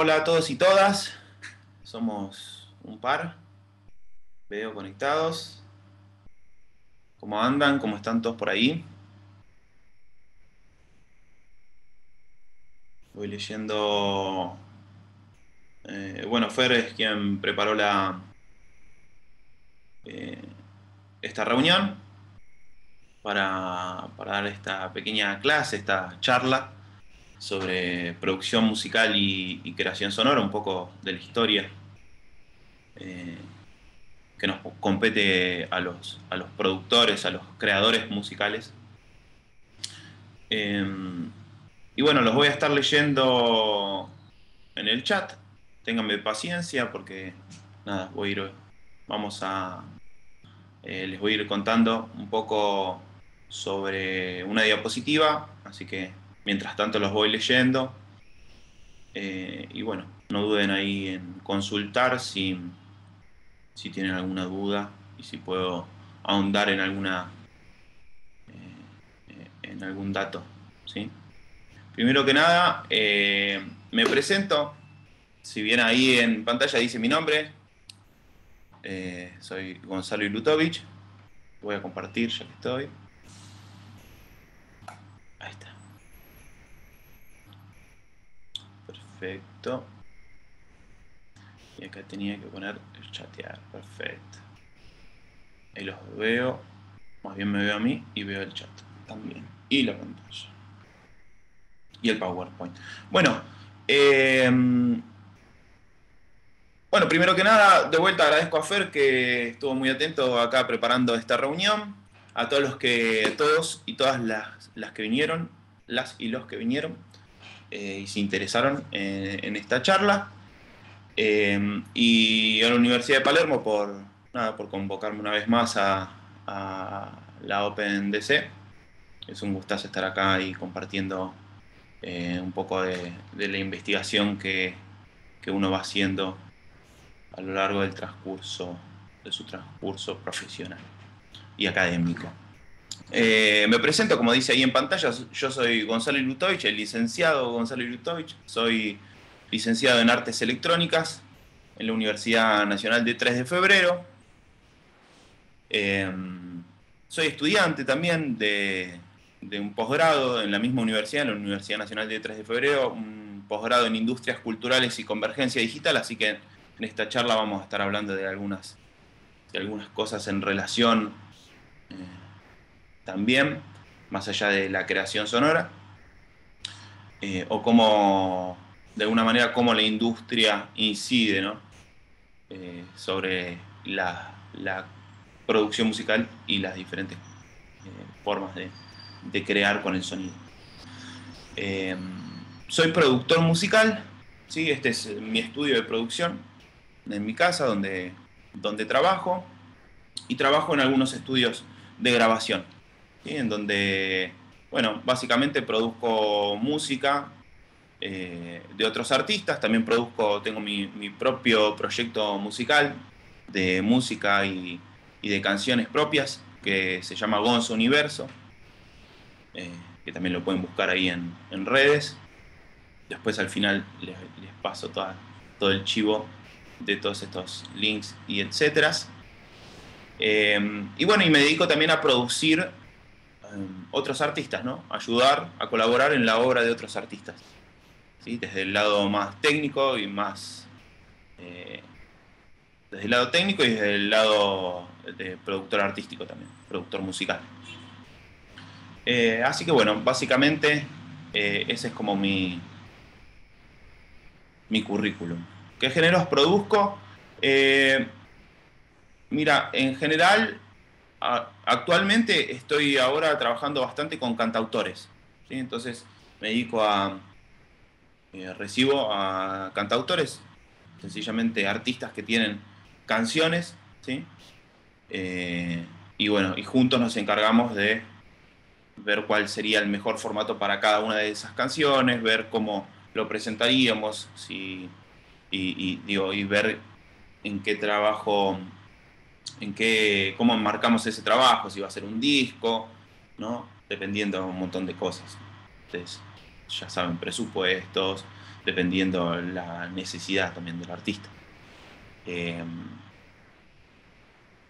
Hola a todos y todas, somos un par, veo conectados. ¿Cómo andan? ¿Cómo están todos por ahí? Voy leyendo. Bueno, Fer es quien preparó eh, esta reunión para dar esta pequeña clase, esta charla sobre producción musical y creación sonora, un poco de la historia eh, que nos compete a los productores, a los creadores musicales. Eh, y bueno, los voy a estar leyendo en el chat. Ténganme paciencia porque nada, vamos a, les voy a ir contando un poco sobre una diapositiva, así que mientras tanto los voy leyendo. Y bueno, no duden ahí en consultar si tienen alguna duda y si puedo ahondar en algún dato, ¿sí? Primero que nada, me presento. Si bien ahí en pantalla dice mi nombre, soy Gonzalo Ilutovich. Voy a compartir ya que estoy. Ahí está. Perfecto. Y acá tenía que poner el chatear. Perfecto. Ahí los veo. Más bien me veo a mí y veo el chat también. Y la pantalla. Y el PowerPoint. Bueno, bueno, primero que nada, de vuelta agradezco a Fer que estuvo muy atento acá preparando esta reunión. A todos y todas las que vinieron, las y los que vinieron y se interesaron en esta charla. Y a la Universidad de Palermo por convocarme una vez más a la OpenDC. Es un gustazo estar acá y compartiendo un poco de la investigación que uno va haciendo a lo largo de su transcurso profesional y académico. Me presento, como dice ahí en pantalla, yo soy Gonzalo Ilutovich, el licenciado Gonzalo Ilutovich. Soy licenciado en Artes Electrónicas en la Universidad Nacional de 3 de Febrero. Soy estudiante también de un posgrado en la misma universidad, en la Universidad Nacional de 3 de Febrero, un posgrado en Industrias Culturales y Convergencia Digital, así que en esta charla vamos a estar hablando de algunas cosas en relación eh, también, más allá de la creación sonora, o cómo, de alguna manera, cómo la industria incide, ¿no? Sobre la producción musical y las diferentes formas de crear con el sonido. Eh, Soy productor musical, ¿sí? Este es mi estudio de producción en mi casa donde trabajo, y trabajo en algunos estudios de grabación, ¿sí? En donde, bueno, básicamente produzco música de otros artistas. También tengo mi propio proyecto musical de música y de canciones propias que se llama Gonzo Universo, eh, que también lo pueden buscar ahí en redes. Después al final les paso todo el chivo de todos estos links y etcétera. Y bueno, y me dedico también a producir otros artistas, ¿no? Ayudar a colaborar en la obra de otros artistas, ¿sí? Desde el lado más técnico y más... desde el lado técnico y desde el lado de productor artístico también, productor musical. Así que bueno, básicamente ese es como mi currículum. ¿Qué géneros produzco? Mira, en general, actualmente estoy ahora trabajando bastante con cantautores, ¿sí? Entonces me dedico recibo a cantautores, sencillamente artistas que tienen canciones, ¿sí? Eh, y bueno, y juntos nos encargamos de ver cuál sería el mejor formato para cada una de esas canciones, ver cómo lo presentaríamos, y ver en qué trabajo, cómo enmarcamos ese trabajo, si va a ser un disco, ¿no? Dependiendo de un montón de cosas. Entonces, ya saben, presupuestos, dependiendo la necesidad también del artista.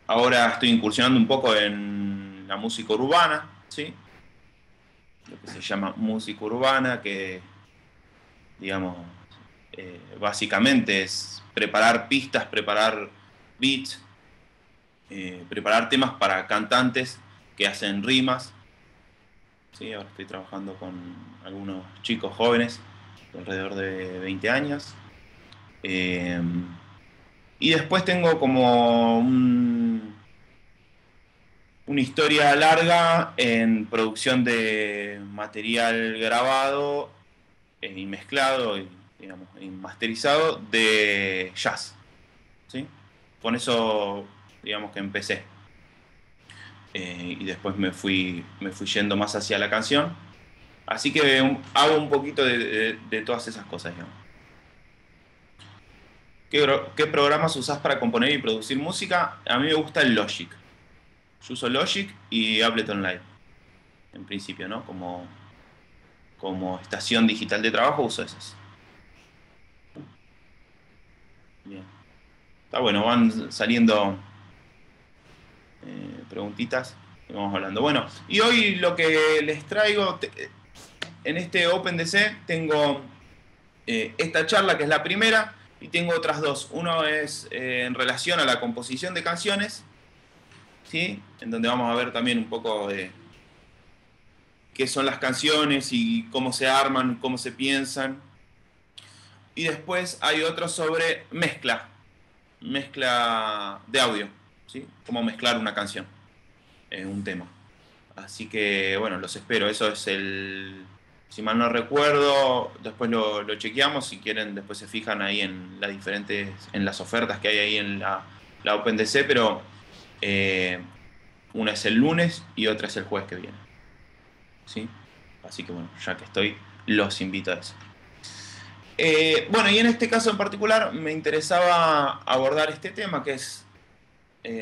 Ahora estoy incursionando un poco en la música urbana, ¿sí? Lo que se llama música urbana, que, digamos, básicamente es preparar pistas, preparar beats, preparar temas para cantantes que hacen rimas. ¿Sí? Ahora estoy trabajando con algunos chicos jóvenes, de alrededor de 20 años. Y después tengo como una historia larga en producción de material grabado y mezclado y, digamos, y masterizado de jazz. ¿Sí? Con eso, digamos que empecé. Y después me fui yendo más hacia la canción. Así que hago un poquito de todas esas cosas, digamos. ¿Qué programas usás para componer y producir música? A mí me gusta el Logic. Yo uso Logic y Ableton Live, en principio, ¿no? Como estación digital de trabajo uso esas. Bien. Está bueno, van saliendo preguntitas y vamos hablando. Bueno, y hoy lo que les traigo, en este OpenDC tengo esta charla que es la primera y tengo otras dos. Uno es en relación a la composición de canciones, ¿sí? En donde vamos a ver también un poco de qué son las canciones y cómo se arman, cómo se piensan. Y después hay otro sobre mezcla de audio, ¿sí? Cómo mezclar una canción, un tema. Así que, bueno, los espero. Eso es si mal no recuerdo, después lo chequeamos. Si quieren, después se fijan ahí en las ofertas que hay ahí en la OpenDC, pero una es el lunes y otra es el jueves que viene. ¿Sí? Así que, bueno, ya que estoy, los invito a eso. Bueno, y en este caso en particular me interesaba abordar este tema, que es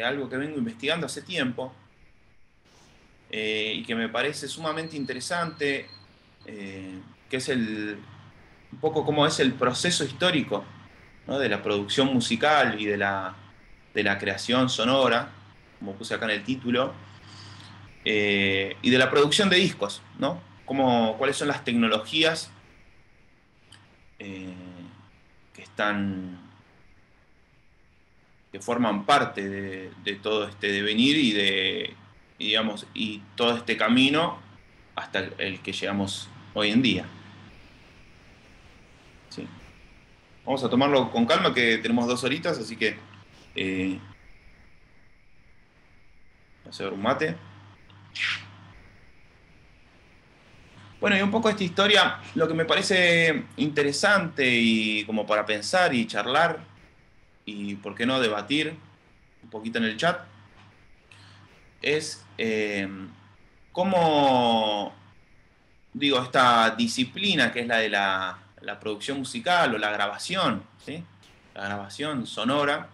algo que vengo investigando hace tiempo y que me parece sumamente interesante, que es un poco cómo es el proceso histórico, ¿no? De la producción musical y de la creación sonora, como puse acá en el título, y de la producción de discos, ¿no? ¿Cuáles son las tecnologías eh, que que forman parte de todo este devenir y todo este camino hasta el que llegamos hoy en día. ¿Sí? Vamos a tomarlo con calma, que tenemos 2 horitas, así que vamos a ver un mate. Bueno, y un poco esta historia, lo que me parece interesante y como para pensar y charlar y por qué no debatir un poquito en el chat, es cómo, digo, esta disciplina que es la de la producción musical o la grabación, ¿sí? La grabación sonora,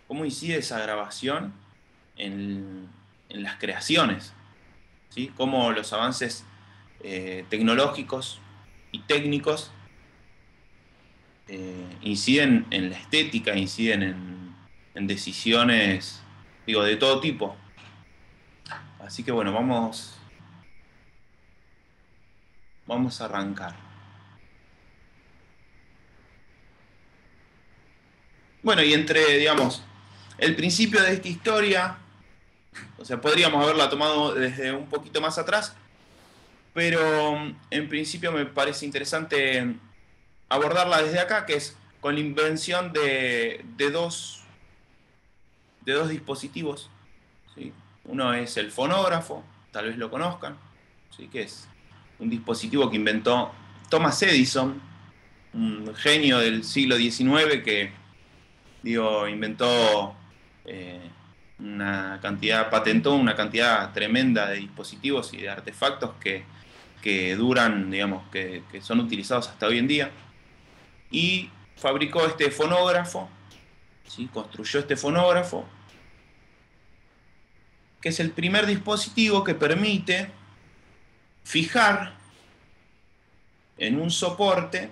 cómo incide esa grabación en las creaciones, ¿sí? Cómo los avances tecnológicos y técnicos inciden en la estética, inciden en decisiones, digo, de todo tipo. Así que bueno, vamos a arrancar. Bueno, y digamos, el principio de esta historia, o sea, podríamos haberla tomado desde un poquito más atrás, pero en principio me parece interesante abordarla desde acá, que es con la invención de dos dispositivos, ¿sí? Uno es el fonógrafo, tal vez lo conozcan, ¿sí? Que es un dispositivo que inventó Thomas Edison, un genio del siglo XIX que, digo, patentó una cantidad tremenda de dispositivos y de artefactos que duran, digamos, que son utilizados hasta hoy en día. Y fabricó este fonógrafo, ¿sí? Construyó este fonógrafo, que es el primer dispositivo que permite fijar en un soporte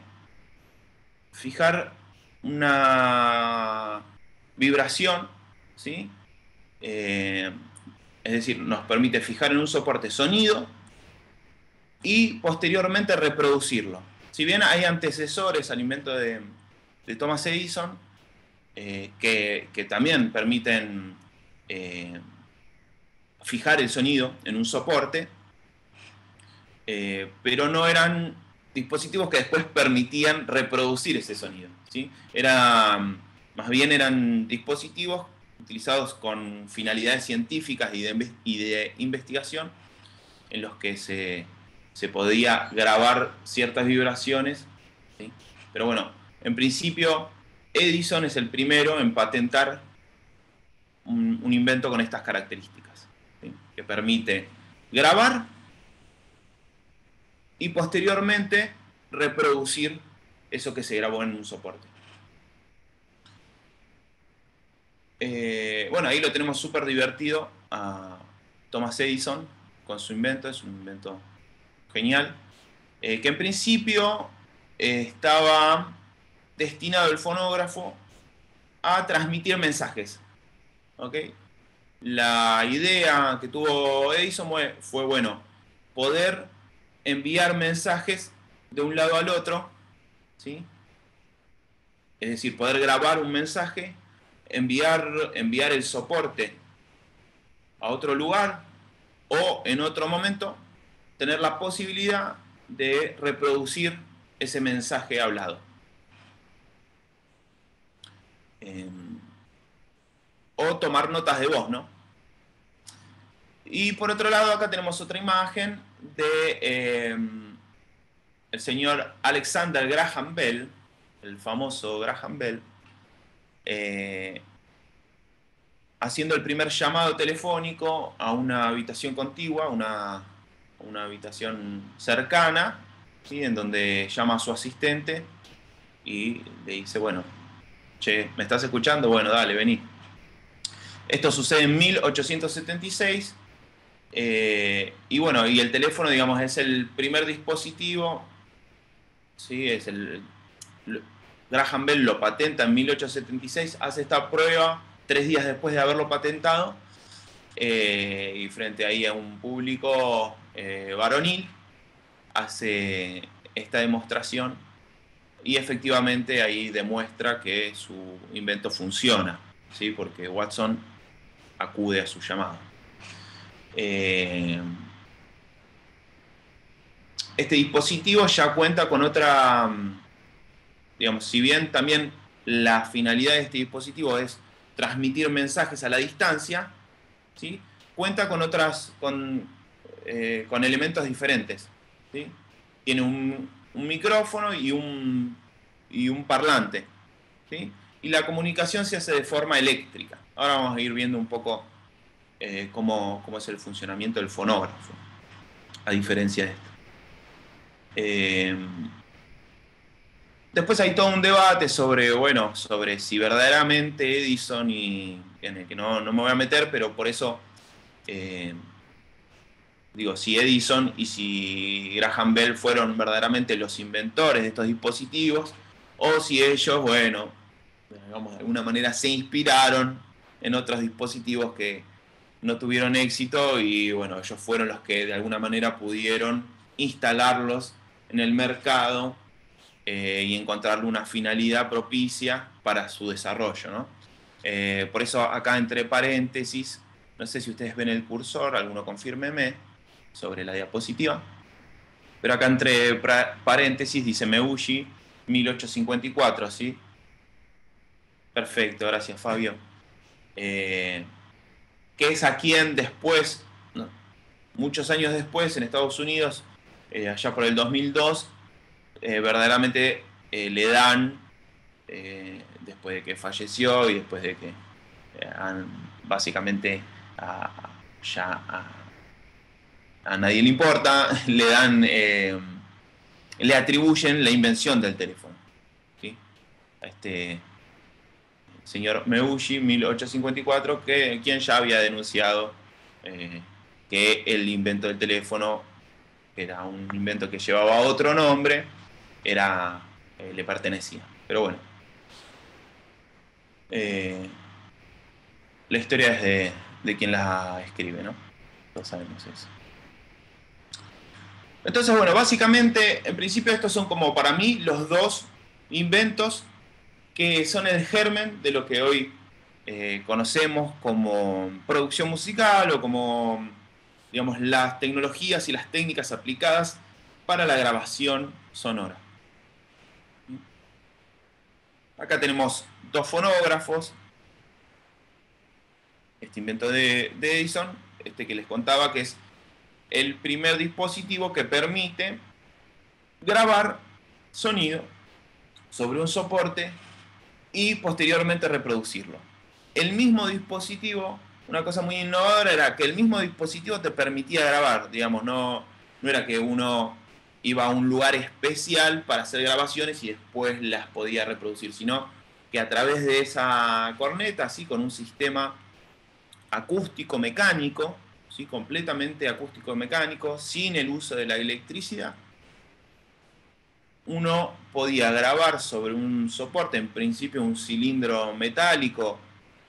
fijar una vibración, ¿sí? Es decir, nos permite fijar en un soporte sonido y posteriormente reproducirlo. Si bien hay antecesores al invento de Thomas Edison, que también permiten fijar el sonido en un soporte, pero no eran dispositivos que después permitían reproducir ese sonido, ¿sí? Más bien eran dispositivos utilizados con finalidades científicas y de investigación, en los que se podía grabar ciertas vibraciones, ¿sí? Pero bueno, en principio Edison es el primero en patentar un invento con estas características, ¿sí? Que permite grabar y posteriormente reproducir eso que se grabó en un soporte. Bueno, ahí lo tenemos súper divertido a Thomas Edison con su invento, es un invento genial, que en principio estaba destinado el fonógrafo a transmitir mensajes, ¿ok? La idea que tuvo Edison fue bueno, poder enviar mensajes de un lado al otro, ¿sí? Es decir, poder grabar un mensaje, enviar el soporte a otro lugar o en otro momento tener la posibilidad de reproducir ese mensaje hablado. O tomar notas de voz, ¿no? Y por otro lado, acá tenemos otra imagen de el señor Alexander Graham Bell, el famoso Graham Bell, haciendo el primer llamado telefónico a una habitación contigua, una habitación cercana, ¿sí? En donde llama a su asistente y le dice, bueno, che, ¿me estás escuchando? Bueno, dale, vení. Esto sucede en 1876. Y bueno, y el teléfono, digamos, es el primer dispositivo, ¿sí? Graham Bell lo patenta en 1876, hace esta prueba 3 días después de haberlo patentado, y frente ahí a un público varonil, hace esta demostración y efectivamente ahí demuestra que su invento funciona, ¿sí? Porque Watson acude a su llamado. Este dispositivo ya cuenta con otra, digamos, si bien también la finalidad de este dispositivo es transmitir mensajes a la distancia, ¿sí? Cuenta con con elementos diferentes, ¿sí? Tiene un micrófono y un parlante, ¿sí? Y la comunicación se hace de forma eléctrica. Ahora vamos a ir viendo un poco cómo es el funcionamiento del fonógrafo, a diferencia de esto. Después hay todo un debate sobre si verdaderamente Edison, en el que no me voy a meter, pero por eso digo, si Edison y si Graham Bell fueron verdaderamente los inventores de estos dispositivos, o si ellos, bueno, digamos, de alguna manera se inspiraron en otros dispositivos que no tuvieron éxito y bueno, ellos fueron los que de alguna manera pudieron instalarlos en el mercado y encontrarle una finalidad propicia para su desarrollo, ¿no? Por eso acá entre paréntesis, no sé si ustedes ven el cursor, alguno confírmeme sobre la diapositiva, pero acá entre paréntesis dice Meucci 1854, ¿sí? Perfecto, gracias Fabio. Que es a quien después, no, muchos años después, en Estados Unidos, allá por el 2002, verdaderamente le dan, después de que falleció y después de que básicamente ya a nadie le importa, le atribuyen la invención del teléfono, ¿sí? A este señor Meucci, 1854, quien ya había denunciado que el invento del teléfono, que era un invento que llevaba otro nombre, le pertenecía. Pero bueno, eh, la historia es de quien la escribe, ¿no? Todos sabemos eso. Entonces, bueno, básicamente, en principio estos son como para mí los dos inventos que son el germen de lo que hoy conocemos como producción musical o como, digamos, las tecnologías y las técnicas aplicadas para la grabación sonora. Acá tenemos dos fonógrafos, este invento de Edison, este que les contaba que es el primer dispositivo que permite grabar sonido sobre un soporte y posteriormente reproducirlo. El mismo dispositivo, una cosa muy innovadora era que el mismo dispositivo te permitía grabar, digamos, no era que uno iba a un lugar especial para hacer grabaciones y después las podía reproducir, sino que a través de esa corneta, así con un sistema acústico mecánico, ¿sí? Completamente acústico mecánico, sin el uso de la electricidad, uno podía grabar sobre un soporte, en principio un cilindro metálico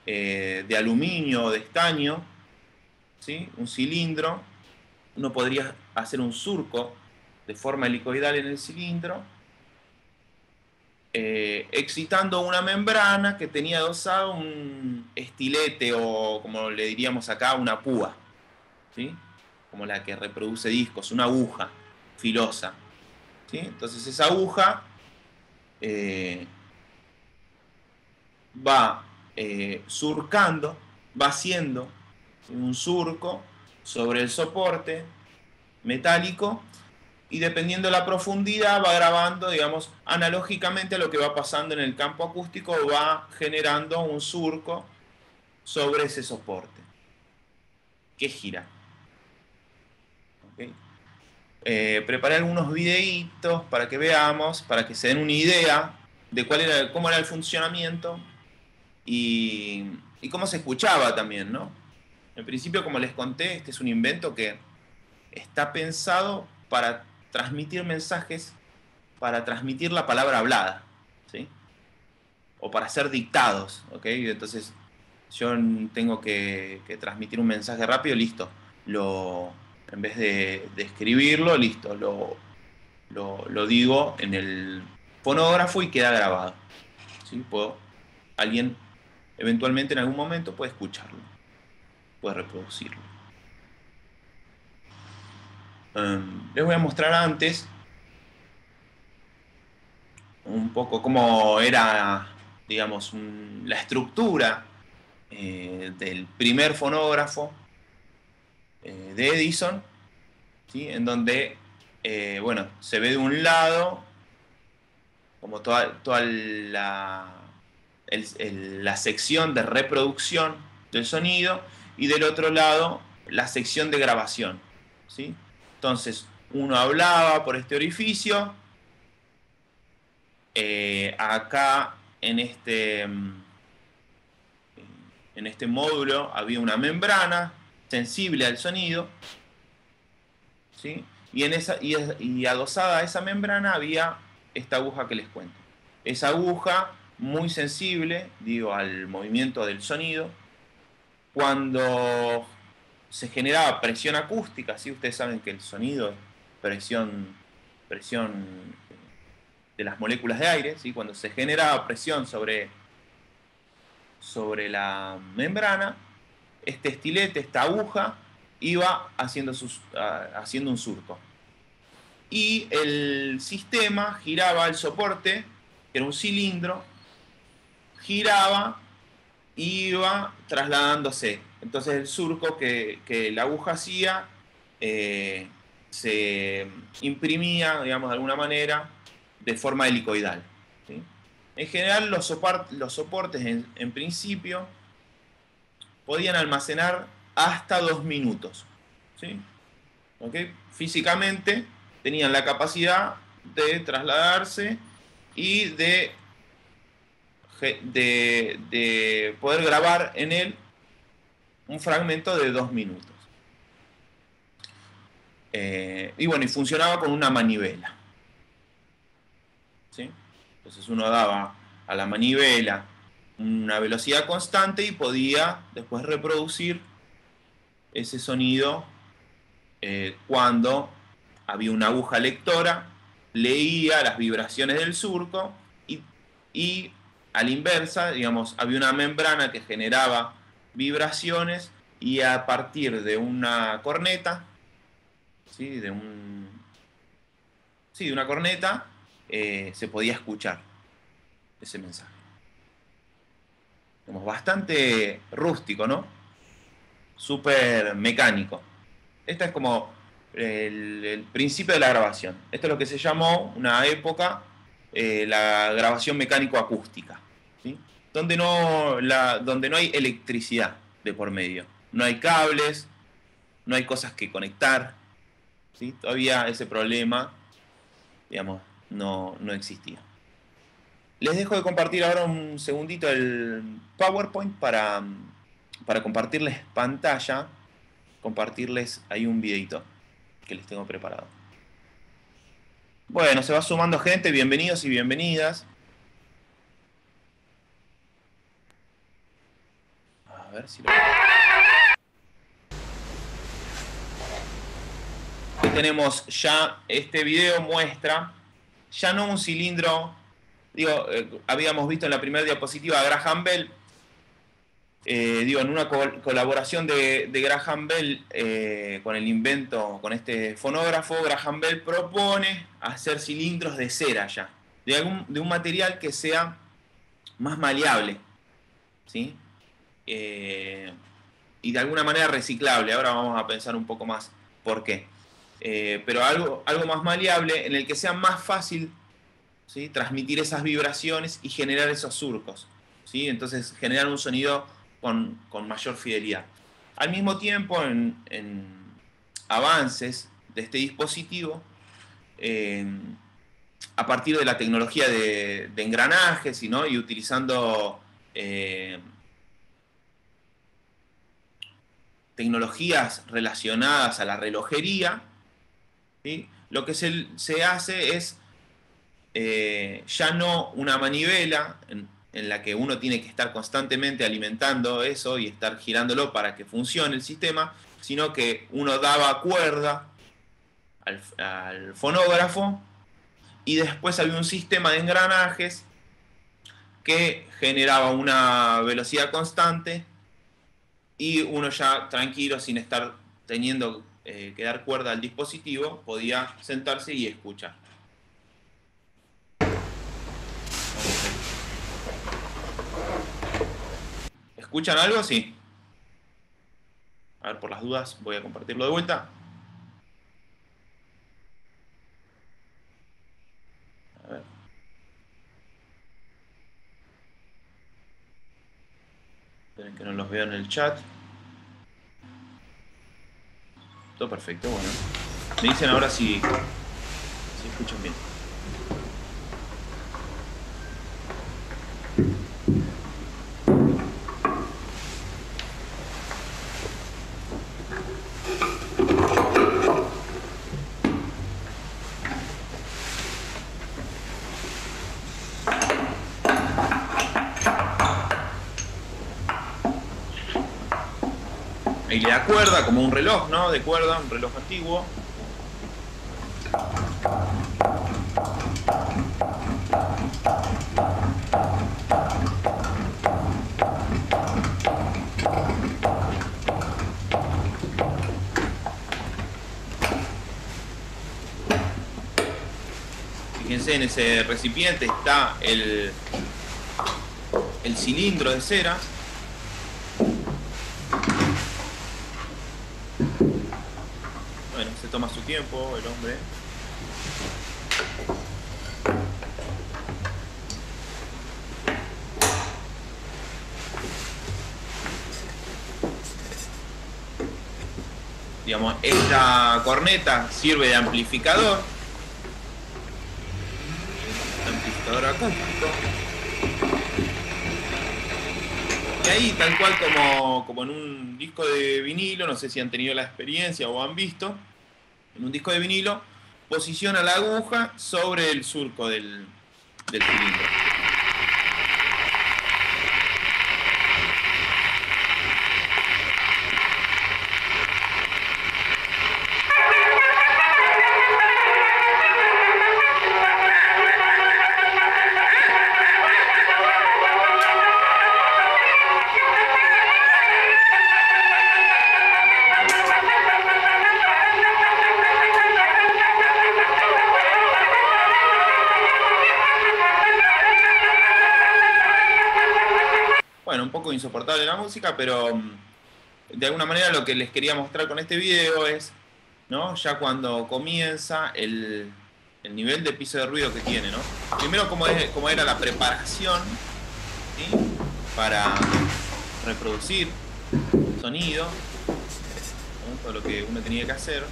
de aluminio o de estaño, ¿sí? Un cilindro, uno podría hacer un surco de forma helicoidal en el cilindro, excitando una membrana que tenía adosado un estilete o, como le diríamos acá, una púa, ¿sí? Como la que reproduce discos, una aguja filosa, ¿sí? Entonces esa aguja eh, va surcando, va haciendo un surco sobre el soporte metálico y dependiendo de la profundidad va grabando, digamos, analógicamente a lo que va pasando en el campo acústico, va generando un surco sobre ese soporte que gira. ¿Okay? Preparé algunos videitos para que veamos, para que se den una idea de cómo era el funcionamiento y, y cómo se escuchaba también, ¿no? En principio, como les conté, este es un invento que está pensado para transmitir mensajes, para transmitir la palabra hablada, ¿sí? O para ser dictados, ¿ok? Entonces, yo tengo que transmitir un mensaje rápido, listo. En vez de escribirlo, listo, lo digo en el fonógrafo y queda grabado, ¿sí? Alguien eventualmente en algún momento puede escucharlo, puede reproducirlo. Les voy a mostrar antes un poco cómo era, digamos, la estructura del primer fonógrafo de Edison, ¿sí? En donde, bueno, se ve de un lado como toda la sección de reproducción del sonido y del otro lado la sección de grabación, ¿sí? Entonces, uno hablaba por este orificio, acá en este módulo había una membrana sensible al sonido, ¿sí? Y adosada a esa membrana había esta aguja que les cuento. Esa aguja muy sensible, digo, al movimiento del sonido, cuando se generaba presión acústica, ¿sí? Ustedes saben que el sonido es presión de las moléculas de aire, ¿sí? Cuando se generaba presión sobre la membrana, este estilete, esta aguja, iba haciendo un surco. Y el sistema giraba, el soporte, que era un cilindro, giraba e iba trasladándose. Entonces el surco que la aguja hacía se imprimía, digamos, de alguna manera, de forma helicoidal, ¿sí? En general, los soportes, en principio, podían almacenar hasta 2 minutos, ¿sí? ¿Okay? Físicamente tenían la capacidad de trasladarse y de poder grabar en él un fragmento de 2 minutos. Y bueno, y funcionaba con una manivela, ¿sí? Entonces uno daba a la manivela una velocidad constante y podía después reproducir ese sonido cuando había una aguja lectora, leía las vibraciones del surco y a la inversa, digamos, había una membrana que generaba vibraciones y a partir de una corneta, ¿sí? de una corneta, se podía escuchar ese mensaje. Digamos, bastante rústico, ¿no? Súper mecánico. Este es como el principio de la grabación. Esto es lo que se llamó una época la grabación mecánico-acústica, ¿sí? Donde no hay electricidad de por medio. No hay cables, no hay cosas que conectar, ¿sí? Todavía ese problema, digamos, no existía. Les dejo de compartir ahora un segundito el PowerPoint para compartirles pantalla, compartirles ahí un videito que les tengo preparado. Bueno, se va sumando gente, bienvenidos y bienvenidas. A ver si lo... Aquí tenemos ya, este video muestra ya no un cilindro, digo, habíamos visto en la primera diapositiva a Graham Bell, en una colaboración de Graham Bell con el invento, con este fonógrafo, Graham Bell propone hacer cilindros de cera ya, de un material que sea más maleable, ¿sí? Y de alguna manera reciclable. Ahora vamos a pensar un poco más por qué. Pero algo más maleable en el que sea más fácil, ¿sí? Transmitir esas vibraciones y generar esos surcos, ¿sí? Entonces generar un sonido con mayor fidelidad. Al mismo tiempo, en avances de este dispositivo, a partir de la tecnología de engranajes, ¿no? Y utilizando tecnologías relacionadas a la relojería, ¿sí? Lo que se hace es ya no una manivela en la que uno tiene que estar constantemente alimentando eso y estar girándolo para que funcione el sistema, sino que uno daba cuerda al fonógrafo y después había un sistema de engranajes que generaba una velocidad constante y uno ya tranquilo, sin estar teniendo que dar cuerda al dispositivo, podía sentarse y escuchar. ¿Escuchan algo? Sí. A ver, por las dudas voy a compartirlo de vuelta. A ver. Esperen que no los veo en el chat. Todo perfecto, bueno. Me dicen ahora si escuchan bien. Ahí le da cuerda, como un reloj, ¿no? De cuerda, un reloj antiguo. Fíjense, en ese recipiente está el cilindro de cera. Bueno, se toma su tiempo el hombre. Digamos, esta corneta sirve de amplificador acústico. Y ahí, tal cual como en un disco de vinilo, no sé si han tenido la experiencia o han visto, en un disco de vinilo, posiciona la aguja sobre el surco del cilindro. bueno, un poco insoportable la música, pero de alguna manera lo que les quería mostrar con este video es, ¿no? Ya cuando comienza el nivel de piso de ruido que tiene, ¿no? Primero cómo era la preparación, ¿sí? Para reproducir sonido, ¿no? Todo lo que uno tenía que hacer.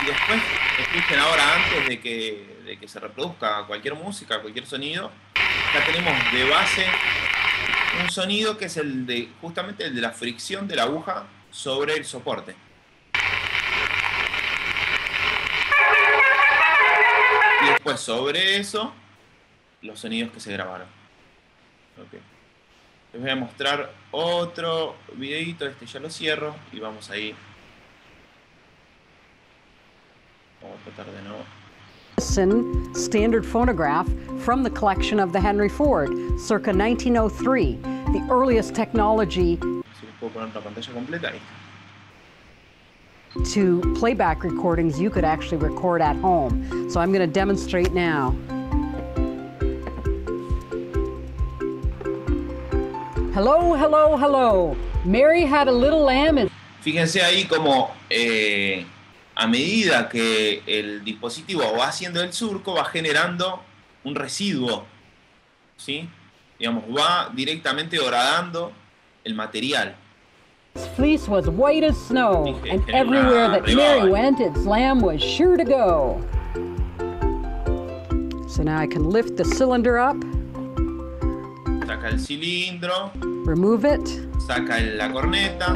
Y después, escuchen ahora, antes de que se reproduzca cualquier música, cualquier sonido, ya tenemos de base un sonido que es justamente el de la fricción de la aguja sobre el soporte. Y después sobre eso, los sonidos que se grabaron. Okay. Les voy a mostrar otro videito, este ya lo cierro y vamos ahí. Vamos a tratar de nuevo. Standard phonograph from the collection of the Henry Ford, circa 1903, the earliest technology Si les puedo poner la pantalla completa, ahí está. to playback recordings you could actually record at home. So I'm going to demonstrate now. Hello, hello, hello. Mary had a little lamb. Fíjense ahí como a medida que el dispositivo va haciendo el surco, va generando un residuo, ¿sí? Digamos, va directamente horadando el material. Its fleece was white as snow, Dije, and genera everywhere that una Mary rebaba. went, its lamb was sure to go. So now I can lift the cylinder up, Saca el cilindro, remove it, saca la corneta,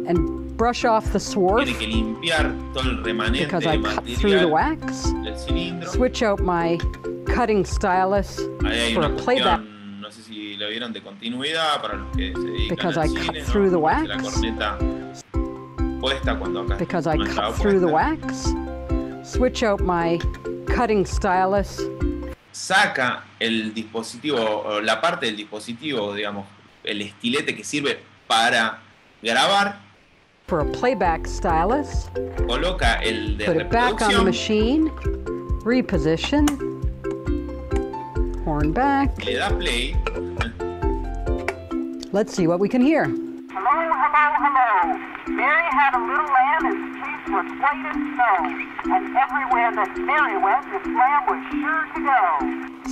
and brush off the swarf tiene que limpiar todo el remanente because de I cut through the material wax. del cilindro. Switch out my cutting stylus Ahí hay for una a playback cuestión, no sé si lo vieron, de continuidad para los que se dedican because al I cine, cut ¿no? through the Dice la wax. corneta puesta cuando acá because I no estaba cut through the puesta. wax. Switch out my cutting stylus Saca el dispositivo, o la parte del dispositivo, digamos, el estilete que sirve para grabar, for a playback stylus. coloca el de Put it back on the reproducción machine. Reposition. Horn back. y le da play. Let's see what we can hear. Hello, hello, hello. Mary had a little lamb, its fleece was white as snow, and everywhere that Mary went, its lamb was sure to go.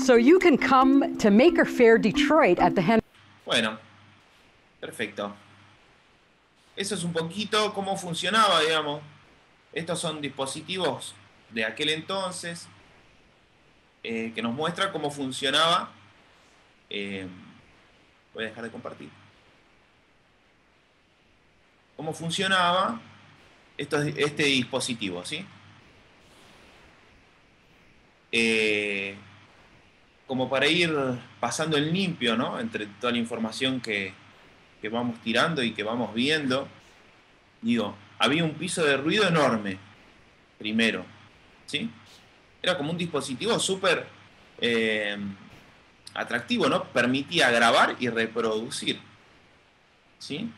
So you can come to Maker Faire Detroit at the Henry. Bueno, perfecto. Eso es un poquito cómo funcionaba, digamos. Estos son dispositivos de aquel entonces que nos muestra cómo funcionaba. Voy a dejar de compartir. Cómo funcionaba este dispositivo, ¿sí? Como para ir pasando el limpio, ¿no? Entre toda la información que vamos tirando y que vamos viendo. Digo, había un piso de ruido enorme, primero, ¿sí? Era como un dispositivo súper atractivo, ¿no? Permitía grabar y reproducir, ¿sí?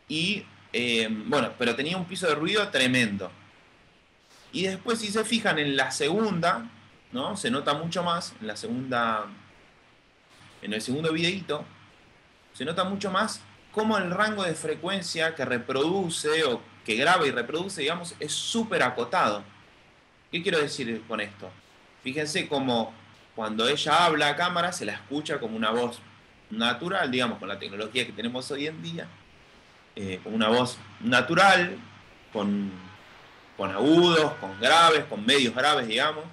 Y, bueno, pero tenía un piso de ruido tremendo. Y después, si se fijan en la segunda, ¿no? Se nota mucho más, en el segundo videíto, se nota mucho más cómo el rango de frecuencia que reproduce o que graba y reproduce, digamos, es súper acotado. ¿Qué quiero decir con esto? Fíjense cómo cuando ella habla a cámara se la escucha como una voz natural, digamos, con la tecnología que tenemos hoy en día, como una voz natural, con agudos, con graves, con medios graves, digamos.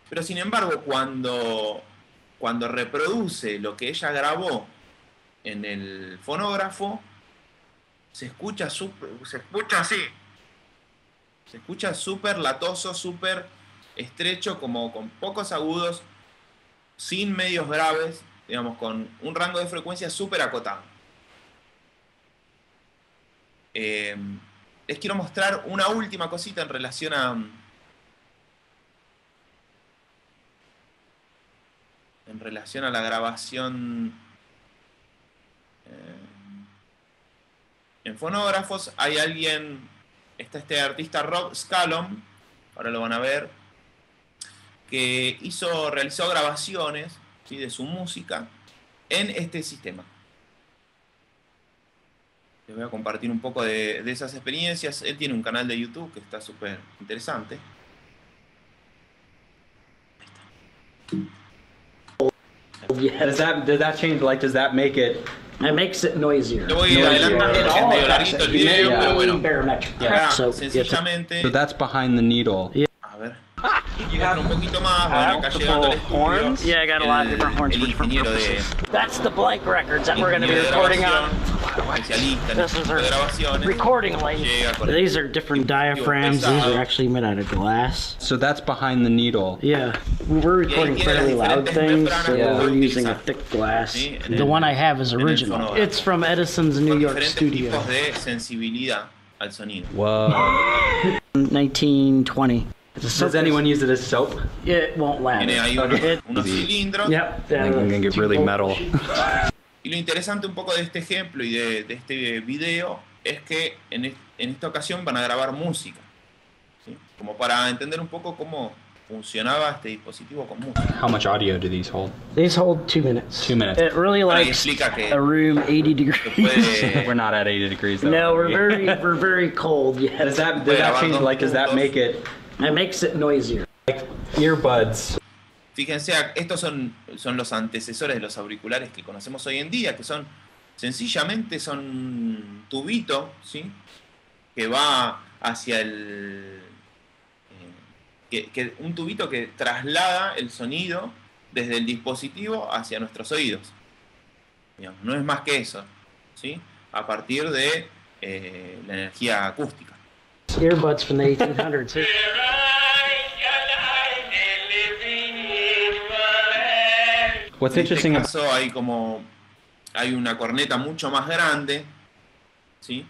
Pero sin embargo, cuando reproduce lo que ella grabó en el fonógrafo, se escucha así. Se escucha súper latoso, súper estrecho, como con pocos agudos, sin medios graves, digamos, con un rango de frecuencia súper acotado. Les quiero mostrar una última cosita en relación a la grabación en fonógrafos. Hay está este artista Rob Scallon, ahora lo van a ver, que realizó grabaciones, ¿sí? De su música en este sistema. Les voy a compartir un poco de esas experiencias. Él tiene un canal de YouTube que está súper interesante. Yeah. Does that change? Like, does that make it? It makes it noisier. Lo voy a ir adelantando porque es medio larguito el video, pero bueno. Barometric. Acá, So sencillamente, So that's behind the needle. a ver, un poquito más, bueno, acá llegando al estudio, yeah, I got a lot of different horns el for different ingeniero de purposes. That's the blank records that we're going to be recording on. especialista en This este is tipo our de grabaciones. recording lane. Llega con el These are different diaphragms. These are actually made out of glass. So that's behind the needle. Yeah, we're recording tiene las fairly loud diferentes things, membranas so que we're puede using a utilizar. thick glass. Sí, The one I have is el original. fonógrafo. It's from Edison's New Con York diferentes studio, tipos de sensibilidad al sonido. Whoa. 1920. Does anyone use it as soap? It won't last. Tiene ahí unos cilindros. Yep. I'm gonna get really metal. Y lo interesante un poco de este ejemplo y de este video es que en esta ocasión van a grabar música, ¿sí? Como para entender un poco cómo funcionaba este dispositivo con música. How much audio do these hold? These hold 2 minutes. 2 minutes. It really Ahí likes explica que a room 80 se degrees. puede, We're not at 80 degrees though. No, we're very cold. Does Yes. that change? Like, does that make it? It makes it noisier. Like earbuds. fíjense, estos son los antecesores de los auriculares que conocemos hoy en día, que son sencillamente son un tubito, ¿sí? Que va hacia el... un tubito que traslada el sonido desde el dispositivo hacia nuestros oídos. Digamos, no es más que eso, ¿sí? A partir de la energía acústica. Earbuds from the 1800s. What's En este interesting about caso hay una corneta mucho más grande, ¿sí?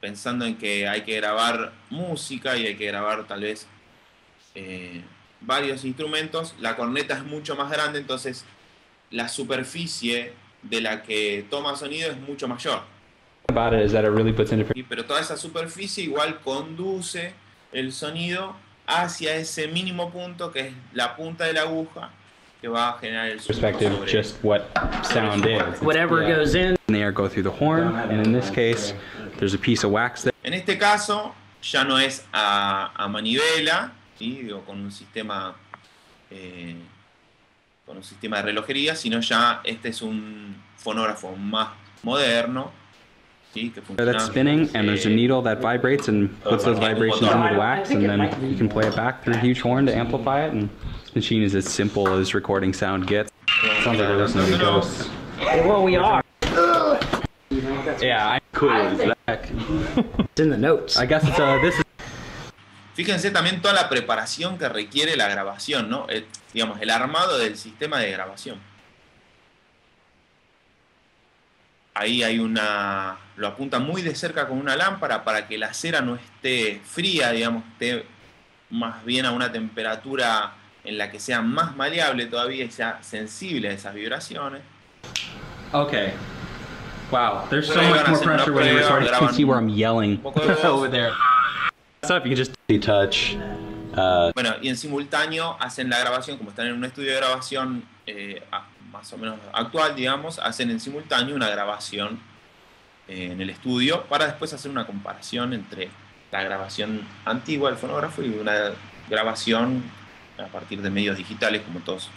Pensando en que hay que grabar música y hay que grabar tal vez varios instrumentos, la corneta es mucho más grande, entonces la superficie de la que toma sonido es mucho mayor. it is that it really puts into ¿Sí? Pero toda esa superficie igual conduce el sonido hacia ese mínimo punto que es la punta de la aguja que va a generar el sonido perspective sobre just what sound is. Whatever goes in. And the air go through the horn, and in this case, there's a piece of wax there. En este caso ya no es a manivela, ¿sí? Digo, con un sistema de relojería, sino ya este es un fonógrafo más moderno, ¿sí? Que funciona, That's spinning, and there's a needle that vibrates and puts those vibrations into the wax, and then you can play it back through a huge horn to amplify it. And this machine is as simple as recording sound gets. Sounds like we're listening to ghosts. Well, we are. Yeah, I'm cool as that. It's in the notes. I guess this is. Fíjense también toda la preparación que requiere la grabación, ¿no? Digamos, el armado del sistema de grabación. Ahí hay lo apunta muy de cerca con una lámpara para que la cera no esté fría, digamos, esté más bien a una temperatura en la que sea más maleable todavía y sea sensible a esas vibraciones. Okay. Wow, there's so Bueno, much van a more hacer una pressure when you're prueba, recording. You can see where I'm un yelling poco de voz. over there. So if you can just touch. Bueno, y en simultáneo hacen la grabación, como están en un estudio de grabación más o menos actual, digamos, hacen en simultáneo una grabación en el estudio para después hacer una comparación entre la grabación antigua del fonógrafo y una grabación a partir de medios digitales como todos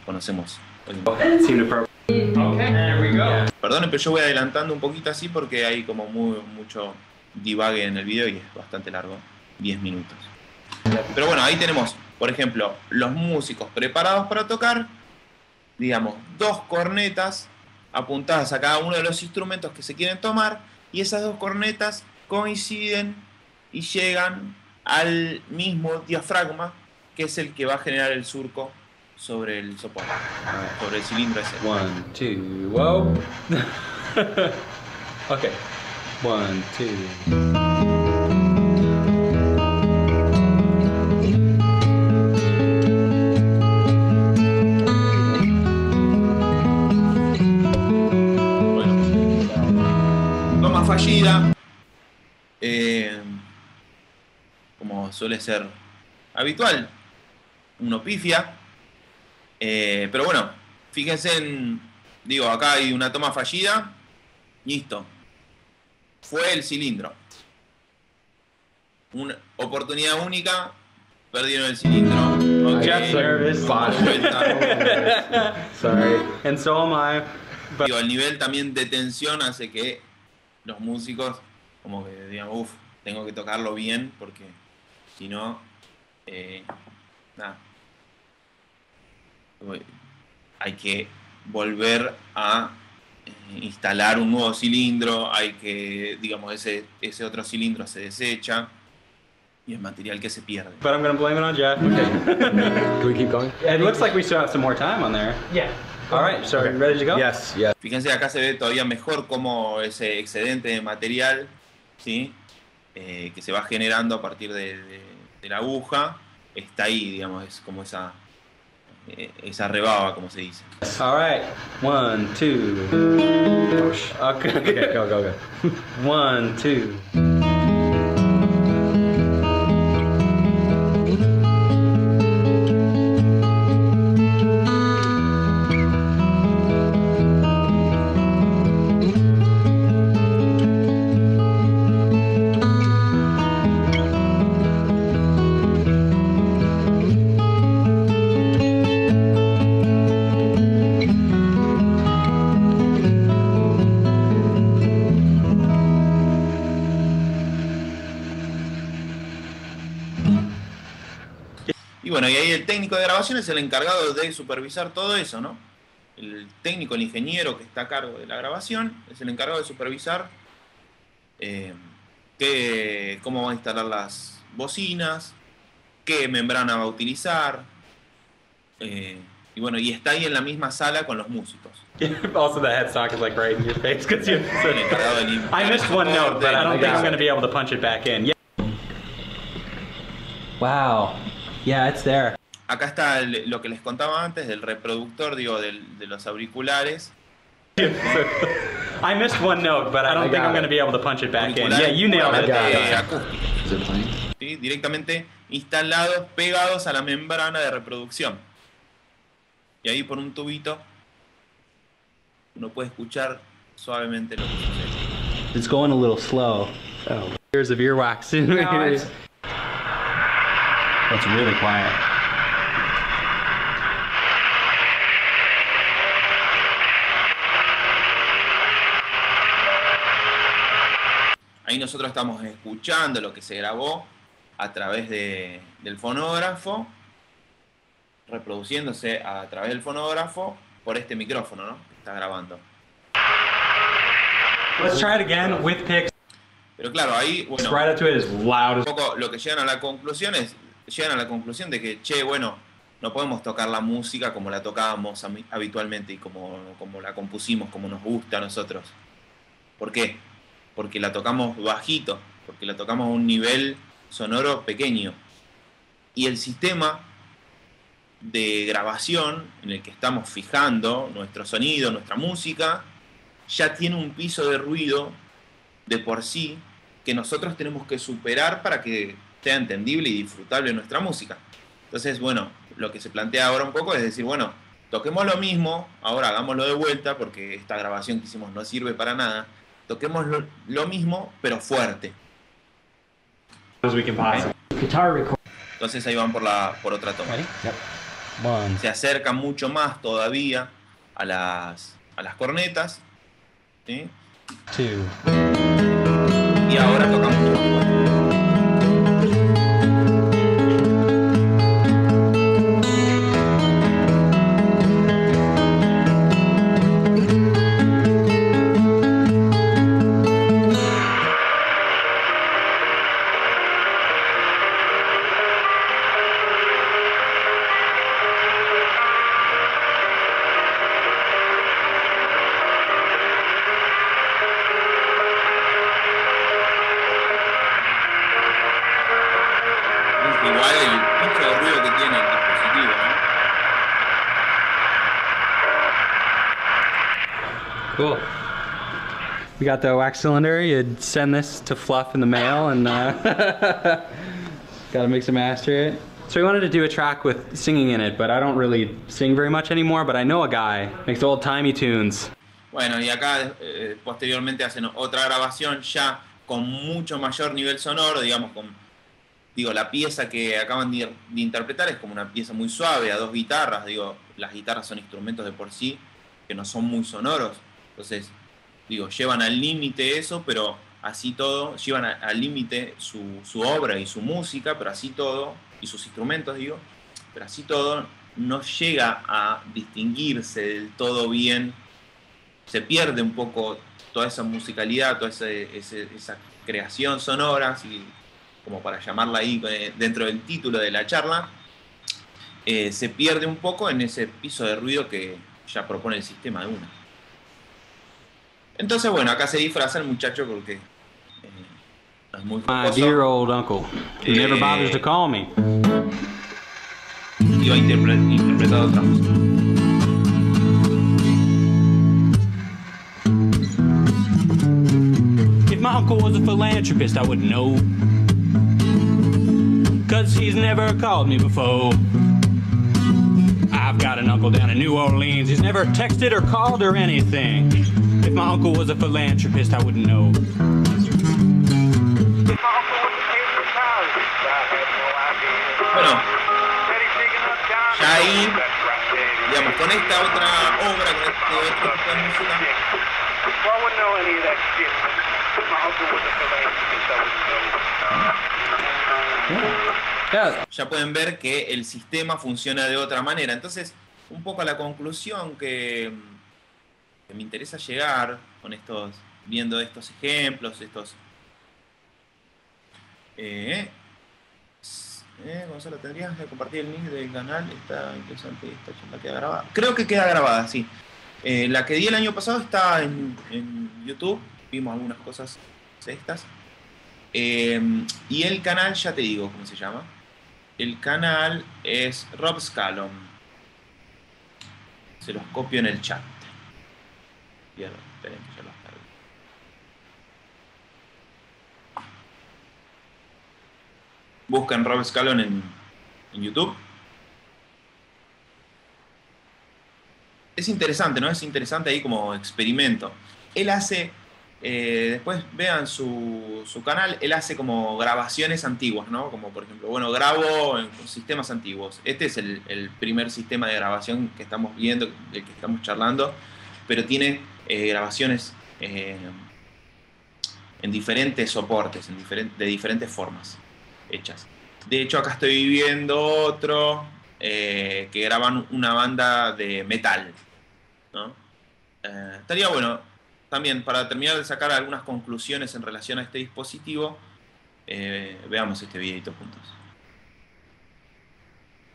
conocemos hoy en día. There we go. Perdonen, pero yo voy adelantando un poquito así porque hay como mucho divague en el video y es bastante largo, 10 minutos. Pero bueno, ahí tenemos, por ejemplo, los músicos preparados para tocar, digamos, 2 cornetas apuntadas a cada uno de los instrumentos que se quieren tomar, y esas 2 cornetas coinciden y llegan al mismo diafragma, que es el que va a generar el surco sobre el soporte, sobre el cilindro ese. 1, 2, whoa. Okay. 1, 2. Toma fallida, como suele ser habitual, uno pifia, Pero bueno, fíjense digo, acá hay una toma fallida. Listo. Fue el cilindro. Una oportunidad única. Perdieron el cilindro. Okay. Jeff's nervous. Sorry. And so am I. But... Digo, el nivel también de tensión hace que los músicos como que digan, uff, tengo que tocarlo bien porque si no, nada. Hay que volver a instalar un nuevo cilindro, hay que, digamos, ese otro cilindro se desecha y es material que se pierde. But I'm going to blame it on Jeff. Okay. Can we keep going? It looks like we still have some more time on there. Yeah. All right, so are you ready to go? Yes, yes. Fíjense, acá se ve todavía mejor cómo ese excedente de material, ¿sí? Que se va generando a partir de la aguja, está ahí, digamos, es como esa rebaba, como se dice. All right, 1, 2. Okay, okay, go. 1, 2. Y bueno, y ahí el técnico de grabación es el encargado de supervisar todo eso, ¿no? El técnico, el ingeniero que está a cargo de la grabación, es el encargado de supervisar cómo va a instalar las bocinas, qué membrana va a utilizar. Y bueno, y está ahí en la misma sala con los músicos. Also, the headstock is like right in your face because you. El encargado del I missed one note, but I don't think I'm going to be able to punch it back in. Yeah. Wow. Yeah, it's there. Acá está lo que les contaba antes del reproductor, digo, de los auriculares. I missed one note, but I don't think I'm going to be able to punch it back in. Yeah, you nailed it. Acústicos. ¿Sí? Directamente instalados, pegados a la membrana de reproducción. Y ahí por un tubito uno puede escuchar suavemente lo que sucede. It's going a little slow. Oh. Years of earwax. No, That's really quiet. Ahí nosotros estamos escuchando lo que se grabó a través del fonógrafo, reproduciéndose a través del fonógrafo por este micrófono, ¿no? Que está grabando. Let's try it again with picks. Pero claro, ahí, bueno, right up to it as loud as... un poco lo que llegan a la conclusión de que, che, bueno, no podemos tocar la música como la tocábamos habitualmente y como la compusimos, como nos gusta a nosotros. ¿Por qué? Porque la tocamos bajito, porque la tocamos a un nivel sonoro pequeño. Y el sistema de grabación en el que estamos fijando nuestro sonido, nuestra música, ya tiene un piso de ruido de por sí que nosotros tenemos que superar para que sea entendible y disfrutable nuestra música. Entonces, bueno, lo que se plantea ahora un poco es decir, bueno, toquemos lo mismo, ahora hagámoslo de vuelta porque esta grabación que hicimos no sirve para nada. Toquemos lo mismo, pero fuerte. Entonces ahí van por otra toma. Yep. Se acerca mucho más todavía a las cornetas. ¿Sí? 2. Y ahora tocamos más fuerte. Igual el piso de ruido que tiene el dispositivo, ¿no? Cool. We got the wax cylinder. You'd send this to Fluff in the mail and gotta mix and master it. So we wanted to do a track with singing in it, but I don't really sing very much anymore, but I know a guy, makes old-timey tunes. Bueno, y acá posteriormente hacen otra grabación ya con mucho mayor nivel sonoro, digamos, la pieza que acaban de interpretar es como una pieza muy suave, a 2 guitarras, las guitarras son instrumentos de por sí, que no son muy sonoros, entonces, llevan al límite eso, pero así todo, llevan al límite su obra y su música, pero así todo, y sus instrumentos, pero así todo no llega a distinguirse del todo bien, se pierde un poco toda esa musicalidad, toda esa creación sonora, así como para llamarla ahí dentro del título de la charla, se pierde un poco en ese piso de ruido que ya propone el sistema de una. Entonces, bueno, acá se disfraza el muchacho porque es muy My jocoso. dear old uncle, who never bothers to call me. Y va interpretado otra música. If my uncle was a philanthropist, I wouldn't know. 'Cause he's never called me before. I've got an uncle down in New Orleans. He's never texted or called or anything. If my uncle was a philanthropist, I wouldn't know. Bueno, ya ahí, digamos, con esta otra obra, con este otro tipo de música, ya pueden ver que el sistema funciona de otra manera. Entonces, un poco a la conclusión que me interesa llegar con viendo estos ejemplos, Gonzalo, tendrías que compartir el link del canal, está interesante, esta charla queda grabada. Creo que queda grabada, sí. La que di el año pasado está en YouTube, vimos algunas cosas de estas. Y el canal, ya te digo cómo se llama. El canal es Rob Scallon. Se los copio en el chat. Bien, esperen que ya los cargo. Buscan Rob Scallon en YouTube. Es interesante, ¿no? Es interesante ahí como experimento. Él hace, después vean su canal, él hace como grabaciones antiguas, ¿no? Como por ejemplo, bueno, grabo en sistemas antiguos. Este es el primer sistema de grabación que estamos viendo, del que estamos charlando, pero tiene grabaciones en diferentes soportes, de diferentes formas hechas. De hecho, acá estoy viendo otro que graban una banda de metal, ¿no? Estaría bueno también, para terminar de sacar algunas conclusiones en relación a este dispositivo, veamos este videito juntos.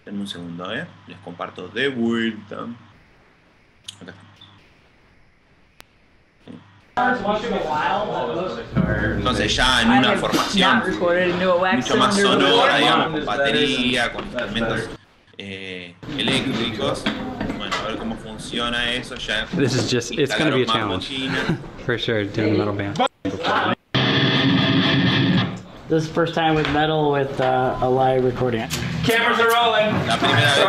Denme un segundo, les comparto de vuelta. Acá está. Entonces ya en una formación mucho más sonora, digamos, con batería, con instrumentos eléctricos. Bueno, a ver cómo funciona eso ya. This is just, it's going to be a challenge. For sure, doing metal band. This is the first time with metal with a live recording. Cameras are rolling. La primera vez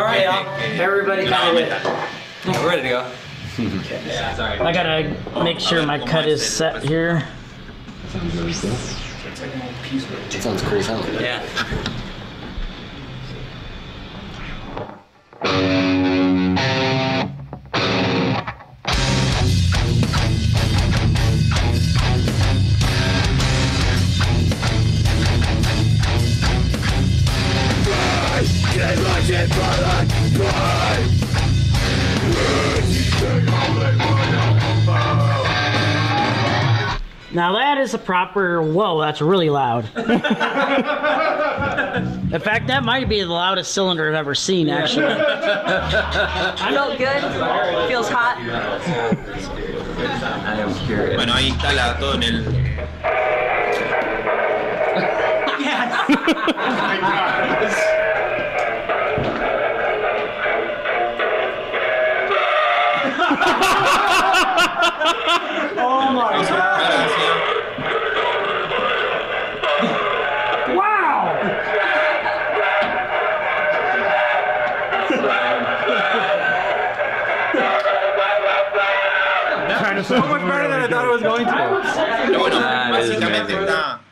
que Everybody grababa got it. metal. We're ready to go. I gotta make sure my cut is set here. Sounds cool as hell. Yeah. Now that is a proper, whoa, that's really loud. In fact, that might be the loudest cylinder I've ever seen, actually. Felt good? Feels hot? Bueno, ahí instala todo en el... Oh my God. Wow! fine. So much better than I thought it was going to. Pero bueno, That is básicamente amazing.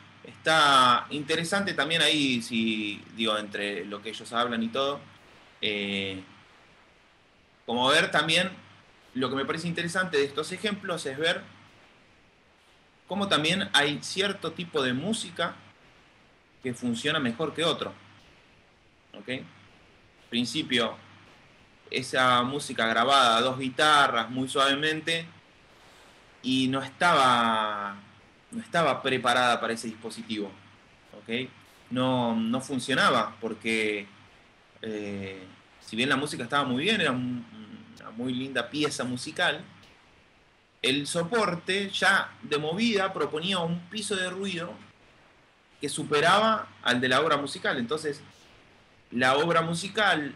está interesante también ahí, si digo, entre lo que ellos hablan y todo. Como ver también, lo que me parece interesante de estos ejemplos es ver cómo también hay cierto tipo de música que funciona mejor que otro. ¿Ok? En principio, esa música grabada a 2 guitarras muy suavemente y no estaba preparada para ese dispositivo. ¿Ok? No funcionaba porque si bien la música estaba muy bien, era una muy linda pieza musical, el soporte ya de movida proponía un piso de ruido que superaba al de la obra musical. Entonces, la obra musical,